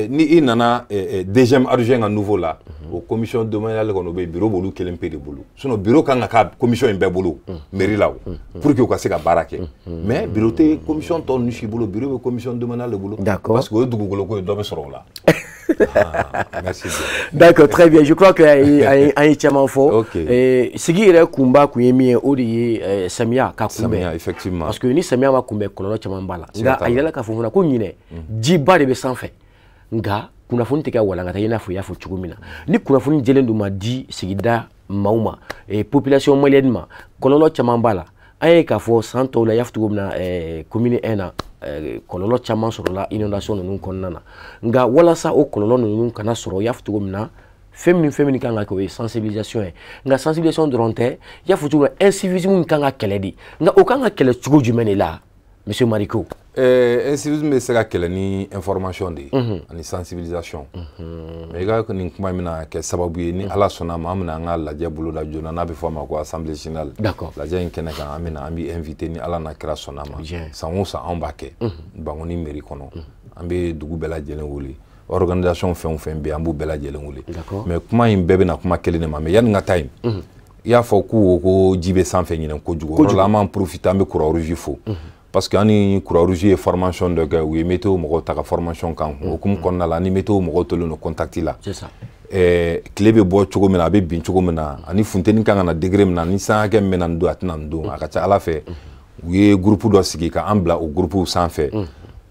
ni i nana 2e adjoint ka nouveau la o commission domaniale kɔnɔ bɛ bureau b'olu kelen pe de bolo sinon bureau kan ka ka commission in bɛɛ bolo mairie la pour que u ka se ka baara kɛ mais bureau tɛ commission tɔ ninnu si bolo bureau bɛ commission domaniale de bolo parce que o ye dugukolo ko ye dɔ bɛ sɔrɔ o la. Merci bien. D'accord, très bien. Je crois que an ye caman fɔ sigi yɛrɛ kunba kun ye min ye o de ye samiya ka kunbɛn effectivement parce que ni samiya ma kunbɛn kɔlɔlɔ caman b'a la nka a yirala k'a fɔ fana ko ɲinɛ jiba de bɛ sanfɛ nka kunnafoni tɛ kɛ walankata i n'a fɔ i y'a fɔ cogo min na ni kunnafoni jɛlen dun ma di sigida maaw ma population malienne ma kɔlɔlɔ caman b'a la an ye k'a fɔ san tɔw la i y'a fɔ cogo min na commune 1 na kɔlɔlɔ caman sɔrɔla inondation ninnu kɔnɔna na nka walasa o kɔlɔlɔ ninnu kana sɔrɔ i y'a fɔ cogo min na fɛn min kan ka kɛ o ye sensibilisation ye nka sensibilisation dɔrɔn tɛ i y'a fɔ cogo min na incivisme kan ka kɛlɛ de nka o kan ka kɛlɛ cogo jumɛn de la monsieur Mariko? Incivisme bɛ se ka kɛlɛ ni information de ye ani sensibilisation mais i ka nin kuma bɛna kɛ sababu ye ni ala sɔnna ma an bɛna an ka lajɛ boloda joona n'a bɛ fɔ a ma ko assemblée générale lajɛ in kɛnɛ kan an bɛ invité ni ala n'a kira sɔnna ma san o san anw b'a kɛ Bangoni mairie kɔnɔ an bɛ dugu bɛɛ lajɛlen wele organisation fɛn o fɛn bɛ yen an b'u bɛɛ lajɛlen wele mais kuma in bɛɛ bɛna kuma kelen de ma mais yanni n ka taa yen i y'a fɔ k'u ko ji bɛ sanfɛ ɲinɛ kojugu o yɔrɔ la an b'an profiter an bɛ Croix Rouge fo parce que ani Croix Rouge ye formation dɔ kɛ u ye météo mɔgɔw ta ka formation kan okumu kɔnɔna la ani météo mɔgɔw tolen don contact la tile bɛ bɔ cogo min na a bɛ bin cogo min na ani funteni kan ka na degré min na ni san hakɛ min bɛ na nin don a tɛna nin don a ka ca ala fɛ u ye groupe dɔ sigi ka an bila o groupe sanfɛ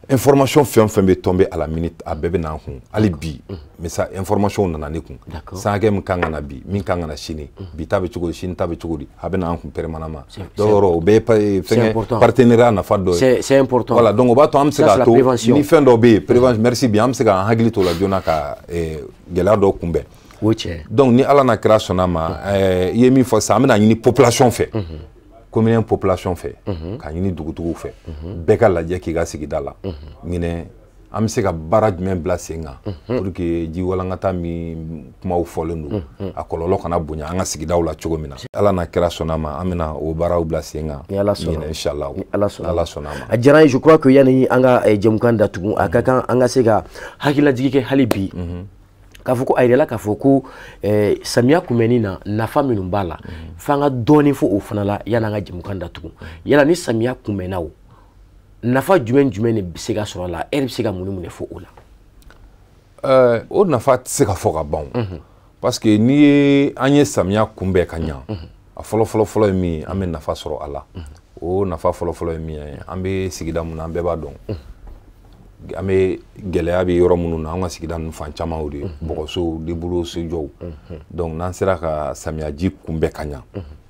information fɛn o fɛn bɛ tomber à la minute a bɛɛ bɛ n'an kun hali bi mais sa information nana ne kun san hakɛ min kan ka na bi min kan ka na sini bi ta bɛ cogo di sini ta bɛ cogo di a bɛ n'an kun permanemment donc o bɛɛ ye fɛngɛ partenariat nafa dɔ ye c'est important voilà donc o b'a to an bɛ se k'a to ni fɛn dɔ bɛ yen prévention merci bien an bɛ se k'an hakili to o la joona ka gɛlɛya dɔ kunbɛn o tiɲɛ donc ni ala n'a kira sɔnna ma i ye min fɔ sisan an bɛna ɲini population fɛ commune population fɛ ka ɲini dugutigiw fɛ bɛɛ ka lajɛ k'i ka sigida la ɲinɛ an bɛ se ka baara jumɛn bila sen kan pour que ji walankata min kumaw fɔlen don a kɔlɔlɔ kana bonya an ka sigidaw la cogo min na ala n'a kira sɔnna ma an bɛna o baaraw bila sen kan ɲinɛ inshallah ala sɔnna ma a diyara n ye je crois que yanni an ka jɛmukan datugu a ka kan an ka se ka hakililajigi kɛ hali bi k'a fɔ ko a yirala k'a fɔ ko samiya kunbɛnni na nafa minnu b'a la f'an ka dɔɔnin fɔ o fana la yanni an ka jɛmukan datugu yala ni samiya kunbɛnna o nafa jumɛn de bɛ se ka sɔrɔ a la e bɛ se ka mun de fɔ o la o nafa tɛ se ka fɔ ka ban parce que n'i ye an ye samiya kunbɛn ka ɲa a fɔlɔ ye min ye an bɛ nafa sɔrɔ a la o nafa fɔlɔ ye min ye an bɛ sigida mun na an bɛɛ b'a dɔn an bɛ gɛlɛya bɛ yɔrɔ minnu na an ka sigida ninnu fan caman de bɔgɔsow debolo sojɔw donc n'an sera ka samiyaji kunbɛn ka ɲa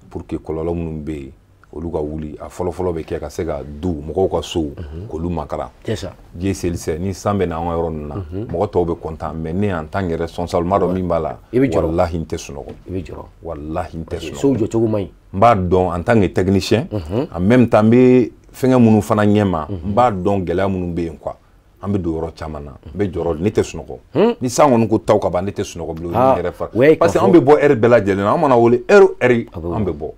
pour que kɔlɔlɔ minnu bɛ yen olu ka wuli a fɔlɔ bɛ kɛ ka se ka du mɔgɔw ka sow k'olu makara diɲɛ selisɛ ni san bɛ na an ka yɔrɔ ninnu na mɔgɔ tɔw bɛ content mais ne en tant que responsable m'a dɔn min b'a la walahi n tɛ sunɔgɔ walahi n tɛ sunɔgɔ sow jɔcogo man ɲi n b'a dɔn en tant que technicien en même temps n bɛ fɛngɛ minnu fana ɲɛma n b'a dɔn gɛlɛya minnu bɛ yen quoi an bɛ don yɔrɔ caman na n bɛ jɔyɔrɔ ne tɛ sunɔgɔ ni san kɔni ko taw ka ban ne tɛ sunɔgɔ bilen o yɛrɛ fa parce que an bɛ bɔ heure bɛɛ lajɛlen na an mana wele heure an bɛ bɔ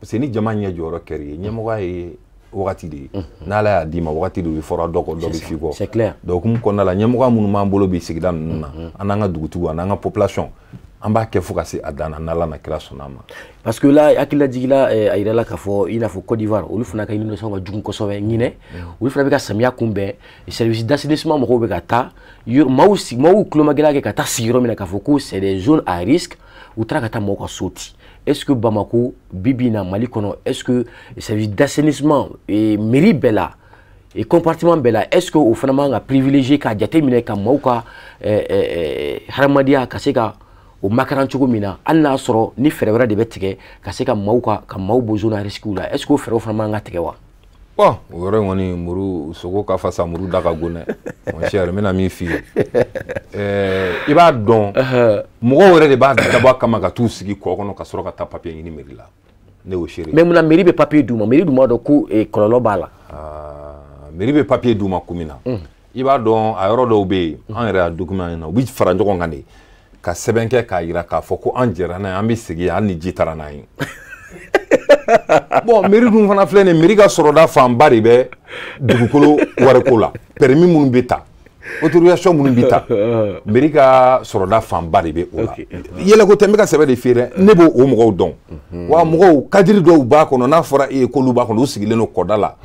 parce que ni jama ɲɛ jɔyɔrɔ kɛr'i ye ɲɛmɔgɔya ye wagati de ye n'ala y'a d'i ma wagati de bɛ fɔra dɔ kɔ dɔ bɛ f'i kɔ donc hukumu kɔnɔna la ɲɛmɔgɔya minnu b'an bolo bi sigida ninnu na an n'an ka dugutigiw an n'an ka population an b'a kɛ fo ka se a dan na n'Ala na kira sɔnna ma. Parce que là hakilila jigila a yirala k'a fɔ i n'a fɔ Côte d'Ivoire olu fana ka inondation ka jugu kosɛbɛ ɲinɛ olu fana bɛ ka samiya kunbɛn service d'assainissement mɔgɔw bɛ ka taa maaw kulomagɛlɛya kɛ ka taa sigi yɔrɔ min na k'a fɔ ko c'est des zones à risque u taara ka taa mɔgɔw ka so ci. Est-ce que Bamako bibi na Mali kɔnɔ est-ce que service d'assainissement mairie bɛɛ la et compartiment bɛɛ la est-ce que o fana man ka privilégier ka jateminɛ ka maaw ka hadamadenya ka se ka o makaran cogo min na hali n'a sɔrɔ ni fɛɛrɛ wɛrɛ de bɛ tigɛ ka se ka maaw bɔ zone à risque la est-ce que o fɛɛrɛw fana man ka tigɛ wa? Bon o yɔrɔ in kɔni muru sogo ka fasa muru da ka go dɛ mon cher n bɛna min f'i ye i b'a dɔn mɔgɔw yɛrɛ de b'a dabɔ kama ka t'u sigi kɔ kɔnɔ ka sɔrɔ ka taa papier ɲini mairie la ne y'o seere. mais munna mairie bɛ papier d'u ma mairie dun b'a dɔn ko kɔlɔlɔ b'a la. mairie bɛ papier d'u ma kun min na i b'a dɔn a yɔrɔ dɔw bɛ yen an yɛrɛ y'a document ɲɛna u bɛ fara ɲɔgɔn kan de ka sɛbɛn kɛ k'a jira k'a fɔ ko an jɛra n'a ye an bɛ segin hali ni ji taara n'a ye. Bon mairie dun fana filɛ nin mairie ka sɔrɔda fanba de bɛ dugukolo wariko la permis minnu bɛ ta autorisation minnu bɛ ta mairie ka sɔrɔda fanba de bɛ o la yɛlɛko tɛ n bɛ ka sɛbɛn de f'i ye dɛ ne b'o o mɔgɔw dɔn wa mɔgɔw kadiri dɔw b'a kɔnɔ n'a fɔra e ye k'olu b'a kɔnɔ u sigilen don kɔda la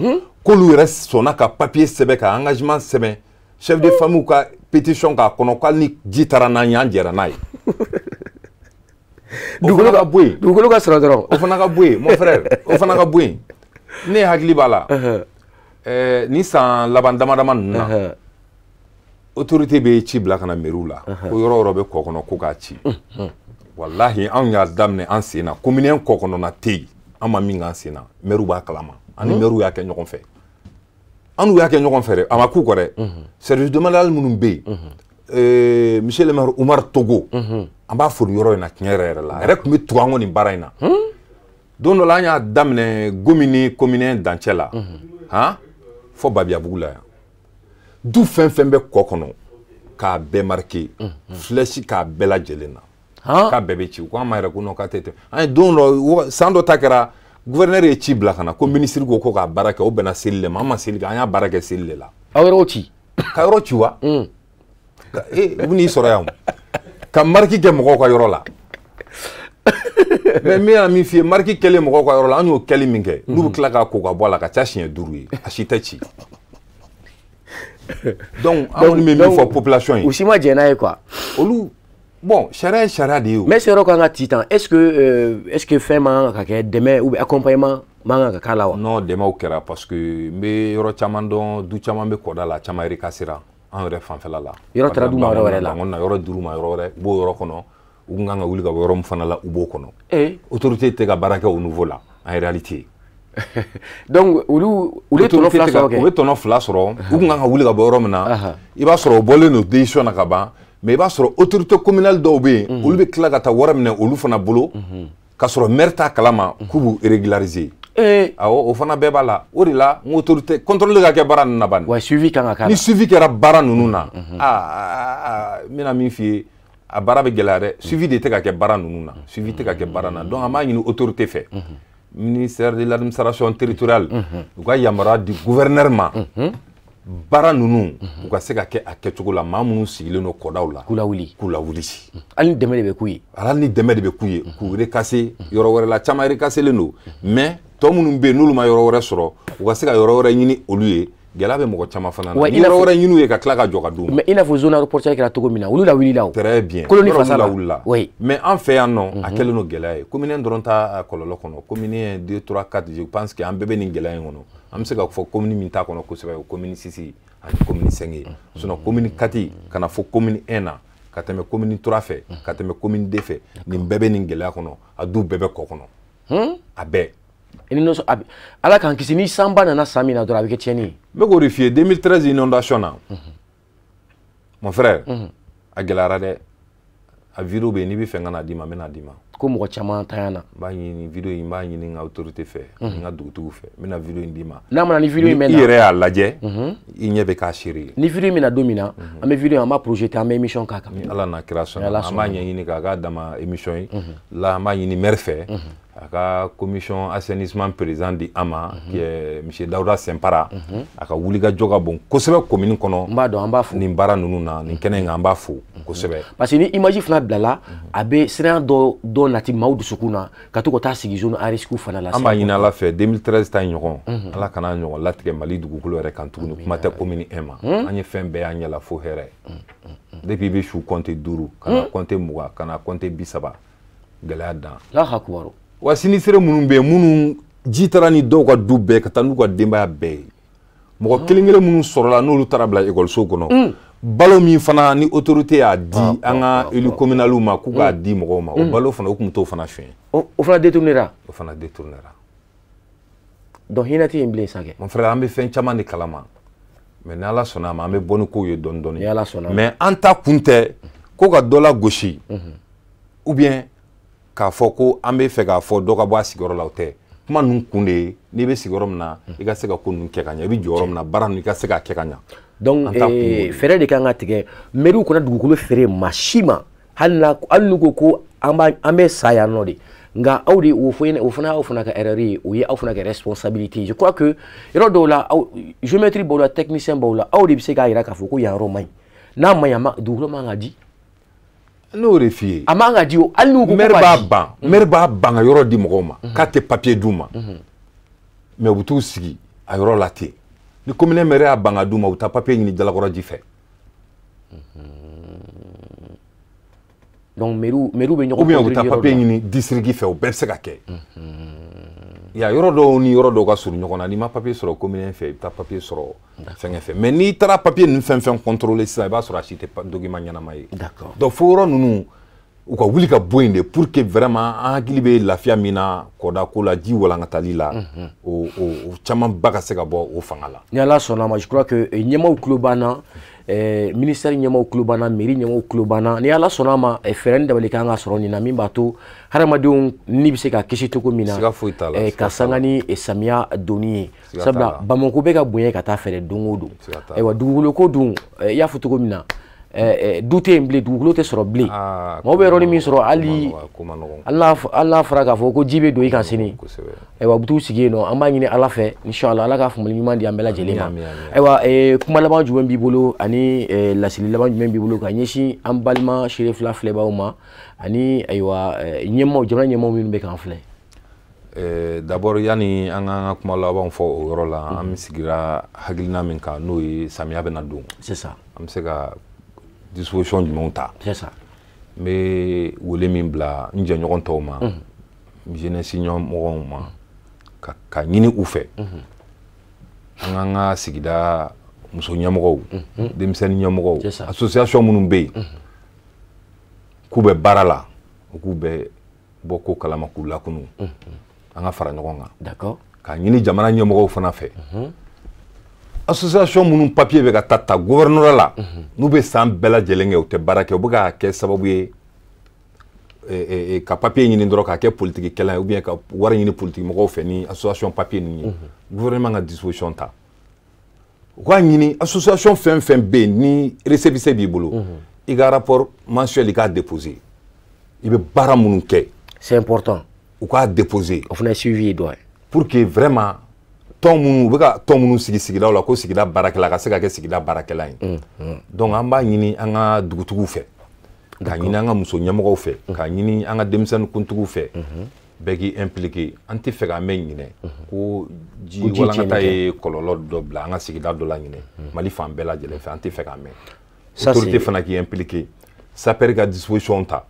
k'olu yɛrɛ sɔnna ka papier sɛbɛn ka engagement sɛbɛn chef de famille ka pétition k'a kɔnɔ k'hali ni ji taara n'an ye an jɛra n'a ye. Dugukolo ka bɔ yen dugukolo ka sɔrɔ dɔrɔn o fana ka bɔ yen mon frère o fana ka bɔ yen ne hakili b'a la ni san laban dama dama ninnu na autorité bɛ ci bila ka na mairie la ko yɔrɔ yɔrɔ bɛ kɔ kɔnɔ ko k'a ci walahi anw y'a daminɛ an sen na commune kɔ kɔnɔna tɛ yen an ma min k'an sen na maire b'a kalama ani maire y'a kɛ ɲɔgɔn fɛ an y'a kɛ ɲɔgɔn fɛ dɛ a ma k'u kɔ dɛ service domanial minnu bɛ yen monsieur le maire Umar Togo an b'a foli yɔrɔ in na tiɲɛ yɛrɛ yɛrɛ la a yɛrɛ tun bɛ tugu an kɔ nin baara in na don dɔ la an y'a daminɛ Gomi ni commune dancɛ la fɔ Babiabugu la yan du fɛn fɛn bɛ kɔ kɔnɔ k'a bɛɛ marqué flèche k'a bɛɛ lajɛlen na k'a bɛɛ bɛ ci ko an ma yɛrɛ ko non k'a tɛ an ye don dɔ san dɔ ta kɛra gouverneur ye ci bila ka na ko ministre ko ko k'a baara kɛ o bɛnna seli de ma an ma seli kɛ an y'a baara kɛ seli de la. aw yɛrɛ ci ka yɔrɔ ci wa u bɛ n'i sɔrɔ yan ka marque kɛ mɔgɔw ka yɔrɔ la mais min y'a min f'i ye marque kɛlen mɔgɔw ka yɔrɔ la an y'o kɛli min kɛ n'u bɛ tila k'a ko ka bɔ a la ka ca siɲɛ 5 ye a si tɛ ci donc an kɔni bɛ min fɔ population ye u si ma jɛn n'a ye quoi olu bon sariya ye sariya de ye o mais ce yɔrɔ kan ka ci tan est-ce que fɛn man ka kɛ dɛmɛ ou bien accompagnement man ka k'a la wa non dɛmɛw kɛra parce que n bɛ yɔrɔ caman dɔn du caman bɛ kɔda la caman recasera an yɛrɛ fanfɛla la yɔrɔ taara d'u ma yɔrɔ wɛrɛ la an na yɔrɔ d'u ma yɔrɔ wɛrɛ u b'o yɔrɔ kɔnɔ u kun kan ka wuli ka bɔ yɔrɔ min fana la u b'o kɔnɔ autorité tɛ ka baara kɛ au niveau la en réalité donc olu ye tɔnɔ 2 sɔrɔ kɛ u bɛ tɔnɔ 2 sɔrɔ u kun kan ka wuli ka bɔ yɔrɔ min na i b'a sɔrɔ o bɔlen don décision na ka ban mais i b'a sɔrɔ autorité communale dɔw bɛ yen olu bɛ tila ka taa wari minɛ olu fana bolo ka sɔrɔ maire t'a kalama k'u b'u régulariser awɔ o fana bɛɛ b'a la o de la n ko autorité contrôle ka kɛ baara ninnu na bani wa suivi kan ka k'a la ni suivi kɛra baara ninnu na n bɛna min f'i ye a baara bɛ gɛlɛya dɛ suivi de tɛ ka kɛ baara ninnu na suivi tɛ ka kɛ baara na donc an b'a ɲini autorité fɛ ministère de l'administration territoriale u ka yamaruya di gouverneur ma baara ninnu u ka se ka kɛ a kɛcogo la maa minnu sigilen don kɔdaw la k'u lawuli hali ni dɛmɛ de bɛ k'u ye hali ni dɛmɛ de bɛ k'u ye k'u recasser yɔrɔ wɛrɛ la caman recasserlen don mais tɔ minnu bɛ yen n'olu ma yɔrɔ wɛrɛ sɔrɔ u ka se ka yɔrɔ wɛrɛ ɲini olu ye gɛlɛya bɛ mɔgɔ caman fana na ni yɔrɔ wɛrɛ ɲini u ye ka tila ka jɔ ka d'u ma mais i n'a fɔ zone aéroportuaire kɛra cogo min na olu lawulila o très bien colonie fasa la oui mais an fɛ yan nɔ a kɛlen don gɛlɛya ye commune dɔrɔn t'a kɔlɔlɔ kɔnɔ commune 2 3 4 je pense que an bɛɛ bɛ nin gɛlɛya in kɔnɔ an bɛ se ka fɔ commune min t'a kɔnɔ kosɛbɛ o commune 6 ani commune 5 ye sinon commune 4 kana fɔ commune 1 na ka tɛmɛ commune 3 fɛ ka tɛmɛ commune 2 fɛ nin bɛɛ bɛ nin gɛlɛya kɔnɔ a du bɛɛ bɛ kɔ kɔnɔ a bɛɛ ala k'an kisi ni sanba nana san min na dɔrɔn a bɛ kɛ tiɲɛni ye n bɛ k'o de f'i ye 2013 inondation na mon frère a gɛlɛyara dɛ a vidéo bɛ yen n'i bɛ fɛ n ka n'a d'i ma n bɛ n'a d'i ma ko mɔgɔ caman tanyana n b'a ɲini vidéo in n b'a ɲini n ka autorité fɛ n ka dugutigiw fɛ n bɛna vidéo in d'i ma n'a mana ni vidéo in mɛn na i yɛrɛ y'a lajɛ i ɲɛ bɛ k'a seere ye ni vidéo in bɛna don min na an bɛ vidéo in an b'a projeté an bɛ émission k'a kan ni ala n'a kira sɔnna an b'a ɲɛɲini k'a k'a dama émission ye la an b'a ɲini maire fɛ aka commission assainissement président di ama qui est monsieur Daouda Sempara aka wuliga joga bon kosebe commune kono mbado amba fu ni bara nunu na ni kene ngamba fu kosebe parce que ni image fana blala abe sera do nati maudu sukuna katuko ta sigi zone à risque fana la amba ina la fait 2013 ta nyogon ala kana nyogon latige mali dugukolo re kan tugunu kuma te commune ema anye fembe anya la fo here depuis be chou compter duru kana compter muga kana compter bisaba galada la hakwaru wa sinisere munun be munun jitara ni do ka du be ka tanu ka demba be mo kelingere munun sorola no lu tarabla école so kono balo mi fana ni autorité a di anga élu communalu ma ku ga di mo ma o balo fana ku mto fana fin o fana détournera donc hinati emblé sake mon frère ambe fin chama ni kalama mais na la sona ma ambe bonu ko ye don don mais anta kunte ko ga dola gauche ou bien k'a fɔ ko an bɛ fɛ k'a fɔ dɔ ka bɔ a sigiyɔrɔ la o tɛ kuma ninnu kun de ye n'i bɛ sigiyɔrɔ min na i ka se ka ko ninnu kɛ ka ɲɛ i bɛ jɔ yɔrɔ min na baara ninnu i ka se k'a kɛ ka ɲɛ donc fɛɛrɛ de kan ka tigɛ mairie kana dugukolo feere maa si ma hali n'u ko ko an bɛ sa yan nɔ de nka aw de o fana y'aw fana ka erreur ye o ye aw fana ka responsabilité je crois que yɔrɔ dɔw la géométrie b'aw la technicien b'aw la aw de bɛ se k'a jira k'a fɔ ko yan yɔrɔ man ɲi n'a man ɲi dugukolo man ka di n'o de f'i ye a man ka di o hali n'u ko maire b'a ban ka yɔrɔ di mɔgɔw ma k'a tɛ papier d'u ma mais u bɛ t'u sigi a yɔrɔ la ten ni commune maire y'a ban ka d'u ma u bɛ taa papier ɲini Jalakɔrɔji fɛ donc mairie bɛ ɲɔgɔn ou bien u bɛ taa papier ɲini district fɛ o bɛɛ bɛ se ka kɛ ya yɔrɔ dɔw ni yɔrɔ dɔw ka surun ɲɔgɔn na n'i ma papier sɔrɔ commune fɛ i bɛ taa papier sɔrɔ fɛngɛ fɛ mais n'i taara papier ninnu fɛn fɛn contrôler sisan i b'a sɔrɔ a si tɛ document ɲɛnama ye donc fo yɔrɔ ninnu u ka wuli ka bɔ yen de pour que vraiment an hakili bɛ lafiya min na kɔda ko la ji walankatali la o caman ba ka se ka bɔ o fanga la ni Ala sɔnna ma je crois que ɲɛmaaw tulo b'an na ministère ɲɛmaaw tulo b'an na mairie ɲɛmaaw tulo b'an na ni Ala sɔnna ma fɛɛrɛ ni dabali kan ka sɔrɔ nin na min b'a to hadamadenw ni bɛ se ka kisi cogo min na ka sanga ni samiya donni ye sabula Bamako bɛ ka bonya ka taa fɛɛrɛ don o don ayiwa dugukolo ko dun i y'a fɔ cogo min na du tɛ yen bilen dugukolo tɛ sɔrɔ bilen mɔgɔw bɛ yɔrɔnin min sɔrɔ hali n'a fɔra k'a fɔ ko ji bɛ don i kan sini ayiwa u bɛ t'u sigi yen nɔ an b'a ɲini Ala fɛ inshallah Ala ka faamuyali ɲuman di an bɛɛ lajɛlen ma ayiwa kuma laban jumɛn b'i bolo ani laseli laban jumɛn b'i bolo ka ɲɛsin an balima seere fila filɛbaaw ma ani ayiwa ɲɛmaaw jamana ɲɛmaaw minnu bɛ k'an filɛ d'abord yani an ka kuma laban fɔ o yɔrɔ la an sigira hakilina min kan n'o ye samiya bɛna don c'est ça an bɛ se ka disposition jumɛnw ta c'est ça n bɛ wele min bila n jɛɲɔgɔn tɔw ma jeunesse ɲɛmɔgɔw ma ka ɲini u fɛ an k'an ka sigida muso ɲɛmɔgɔw denmisɛnnin ɲɛmɔgɔw association minnu bɛ yen k'u bɛ baara la u k'u bɛ bɔ ko kalama k'u lakunu an ka fara ɲɔgɔn kan d'accord ka ɲini jamana ɲɛmɔgɔw fana fɛ association minnu papier bɛ ka ta gouverneur la n'u bɛ san bɛɛ lajɛlen kɛ u tɛ baara kɛ u bɛ ka kɛ sababu ye ka papier ɲini dɔrɔn k'a kɛ politique kɛlan ye ou bien ka wari ɲini politique mɔgɔw fɛ ni association papier ninnu ye gouvernement ka disposition ta u k'a ɲini association fɛn fɛn bɛ yen ni récépissé b'i bolo i ka rapport mensuel i k'a déposer i bɛ baara minnu kɛ c'est important u k'a déposer o fana ye suivi ye dɔ ye pour que vraiment tɔn minnu u bɛ ka tɔn minnu sigi sigidaw la ko sigida baarakɛla ka se ka kɛ sigida baarakɛla ye donc an b'a ɲini an ka dugutigiw fɛ k'a ɲini an ka muso ɲɛmɔgɔw fɛ k'a ɲini an ka denmisɛnnin kuntigiw fɛ bɛɛ k'i impliqué an tɛ fɛ k'an bɛ ɲinɛ ko ji walankata ye kɔlɔlɔ dɔ bila an ka sigida dɔ la ɲinɛ Mali fan bɛɛ lajɛlen fɛ an tɛ fɛ k'an mɛn autorité fana k'i impliqué sapeur ka disposition ta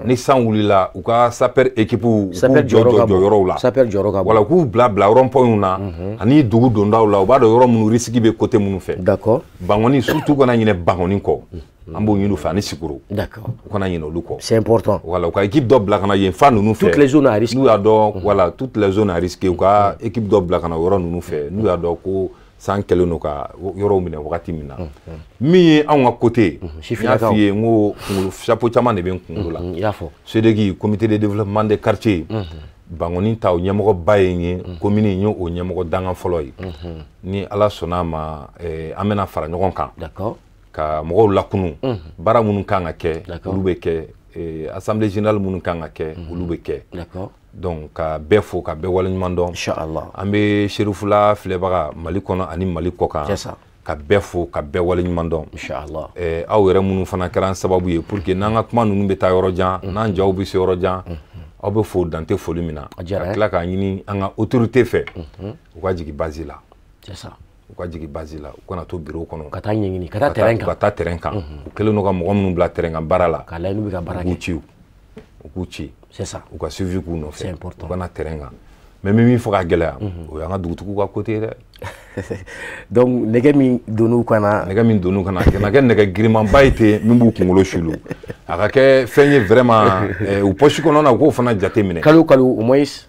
ni san wulila u ka sapeur équipe k'u jɔ yɔrɔw la wala k'u bila rond-point na ani dugu dondaw la u b'a dɔn yɔrɔ minnu risque bɛ côté minnu fɛ d'accord Bangoni surtout kana ɲinɛ Bangoni kɔ an b'o ɲini u fɛ ani Sikoro d'accord u kana ɲinɛ olu kɔ c'est important voilà u ka équipe dɔ bila ka na yen fan ninnu fɛ toutes les zones à risque n'u y'a dɔn voilà toutes les zones à risque u ka équipe dɔ bila ka na yɔrɔ ninnu fɛ n'u y'a dɔn ko san kɛlen don ka yɔrɔw minɛ wagati min na min ye anw ka côté n y'a f'i ye n ko chapeau caman de bɛ n kunkolo la i y'a fɔ CEDEC comité de développement des quartiers Bangoni ta o ɲɛmɔgɔba ye n ye commune n ye o ɲɛmɔgɔ dangan fɔlɔ ye ni Ala sɔnna a ma an bɛna fara ɲɔgɔn kan d'accord ka mɔgɔw lakunu baara minnu kan ka kɛ olu bɛ kɛ assemblée générale minnu kan ka kɛ olu bɛ kɛ. D'accord. Donc ka bɛɛ fo ka bɛɛ waleɲuman dɔn. Inchallah. An bɛ Serifula filɛbaga Mali kɔnɔ ani Mali kɔkan. C'est ça. Ka bɛɛ fo ka bɛɛ waleɲuman dɔn. Inchallah. Aw yɛrɛ minnu fana kɛra an sababu ye pour que n'an ka kuma ninnu bɛ taa yɔrɔ jan n'an jaw bɛ se yɔrɔ jan aw bɛ fo dan tɛ foli min na. Ka tila k'a ɲini an ka autorité fɛ u ka jigin base la. C'est ça. U ka jigin base la u kana to bureau kɔnɔ. Ka taa ɲɛɲini ka taa terrain kan. Ka taa terrain kan. U kɛlen don ka mɔgɔ minnu bila terrain kan baara la. K'a lajɛ n'u bɛ ka baara kɛ. U k'u ci. C'est ça. U ka suivi k'u nɔfɛ. C'est important. U kana terrain kan. Mais min fɔ ka gɛlɛya o y'an ka dugutigiw ka côté dɛ. Donc nɛgɛ min donn'u kana. Nɛgɛ min donn'u kana kana kɛ nɛgɛ girimanba ye ten min b'u kunkolo sulu. A ka kɛ fɛn ye vraiment u poche kɔnɔ na u k'o fana jate minɛ. Kalo au moins.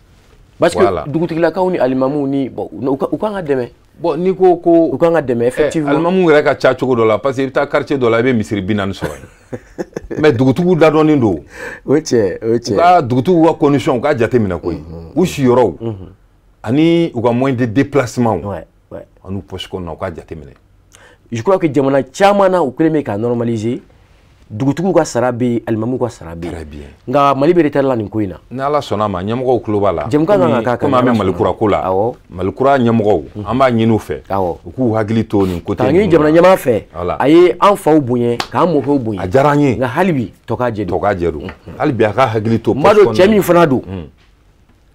Parce que dugutigilakaw ni alimamuw ni bon u kan ka dɛmɛ. Bon ni ko ko u kan ka dɛmɛ effectivement. Alimamuw yɛrɛ ka ca cogo dɔ la parce que i bɛ taa quartier dɔ la i bɛ misiri 40 sɔrɔ yen. Mais dugutigiw dadɔnnen don. O cɛ o cɛ. U ka dugutigiw ka condition u ka jate minɛ koyi. U siyɔrɔw ani u ka moyen de déplacement. Ouais ouais. Ani poche kɔnɔ u ka jate minɛ. Je crois que jamana caman na u kɛlen bɛ ka normaliser. Dugutigiw ka sara bɛ alimamuw ka sara bɛ. Très bien. Nka Mali bɛ retard la nin ko in na. Ni Ala sɔnna ma ɲɛmɔgɔw tulo b'a la. Jɛmukan kan ka k'a kan. Komi an bɛ Malikura ko la. Awɔ. Malikura ɲɛmɔgɔw an b'a ɲini u fɛ. Awɔ. U k'u hakili to nin côté. K'a ɲini jamana ɲɛmaa fɛ. A ye an faw bonya k'an mɔkɛw bonya. A diyara an ye. Nka hali bi tɔ k'a jɛ don. Tɔ k'a jɛ don. Hali bi a ka hakili to. N b'a dɔn cɛ min fana don.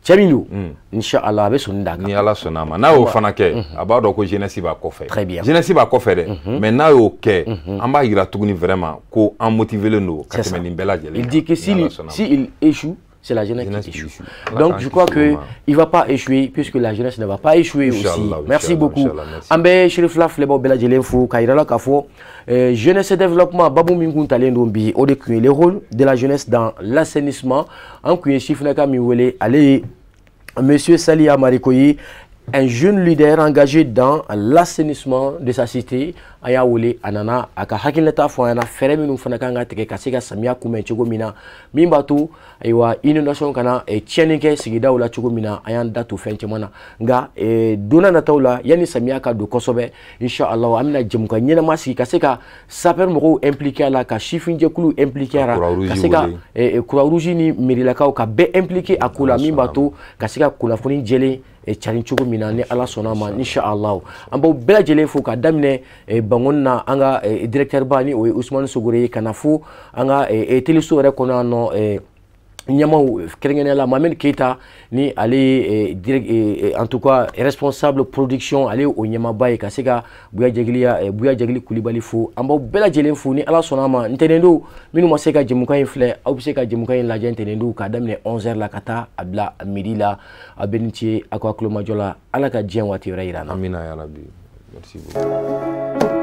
Cɛ min don. Inchallah a bɛ sɔnni d'a kan. Ni Ala sɔnna ma n'a y'o fana kɛ a b'a dɔn ko jeunesse b'a kɔfɛ. Très bien. Jeunesse b'a kɔfɛ dɛ. Mais n'a y'o kɛ an b'a yira tuguni vraiment ko an motivelen don ka tɛmɛ nin bɛɛ lajɛlen. Il dit que s'il échoue, c'est la jeunesse qui échoue. Donc je crois qu'il ne va pas échouer puisque la jeunesse ne va pas échouer aussi. Merci beaucoup. An bɛ Serifula filɛbaw bɛɛ lajɛlen fo k'a yira la k'a fɔ jeunesse et développement babu min kun talen don bi o de kun ye le rôle de la jeunesse dans l'assainissement. An kun ye sifinaka min wele ale ye Monsieur Sali Amarikoyi, un jeune leader engagé dans l'assainissement de sa cité. Aya wele anana aka hakilata fo ana fere minnu fana kan ka tigɛ ka se ka samiya kunbɛn cogo min na min b'a to ayiwa inondation kana tiɲɛni kɛ sigidaw la cogo min na an y'an da to fɛn caman na nka donna nataw la yanni samiya ka don kosɛbɛ inchallah an bɛna jɛmukan ɲɛnama sigi ka se ka sapeur mɔgɔw impliqué a la ka sifinjɛkulu impliqué a la ka se ka croix rouge ni mairilakaw ka bɛɛ impliqué a ko la min b'a to ka se ka kunnafoni jɛlen cari cogo min na ni Ala sɔnna ma inchallah an b'aw bɛɛ lajɛlen fo ka daminɛ Bangon na an ka directeur ba ni o ye Ousmane Sogore kana fo an ka téléso yɛrɛ kɔnɔ yan nɔ ɲɛmaw kɛrɛnkɛrɛnnenya la Mohamed Keita ni ale en tout cas responsable production ale o ɲɛmaba ye ka se ka Buya Jagili Kulibali fo an b'aw bɛɛ lajɛlen fo ni Ala sɔnna ma ntɛnɛndow minnu ma se ka jɛmukan in filɛ aw bɛ se ka jɛmukan in lajɛ ntɛnɛndow k'a daminɛ 11h la ka taa a bila midi la a bɛ ni ce aw ka kulomajɔ la Ala ka diɲɛ waati wɛrɛ yira an na. Amina ya Rabbi. Merci beaucoup.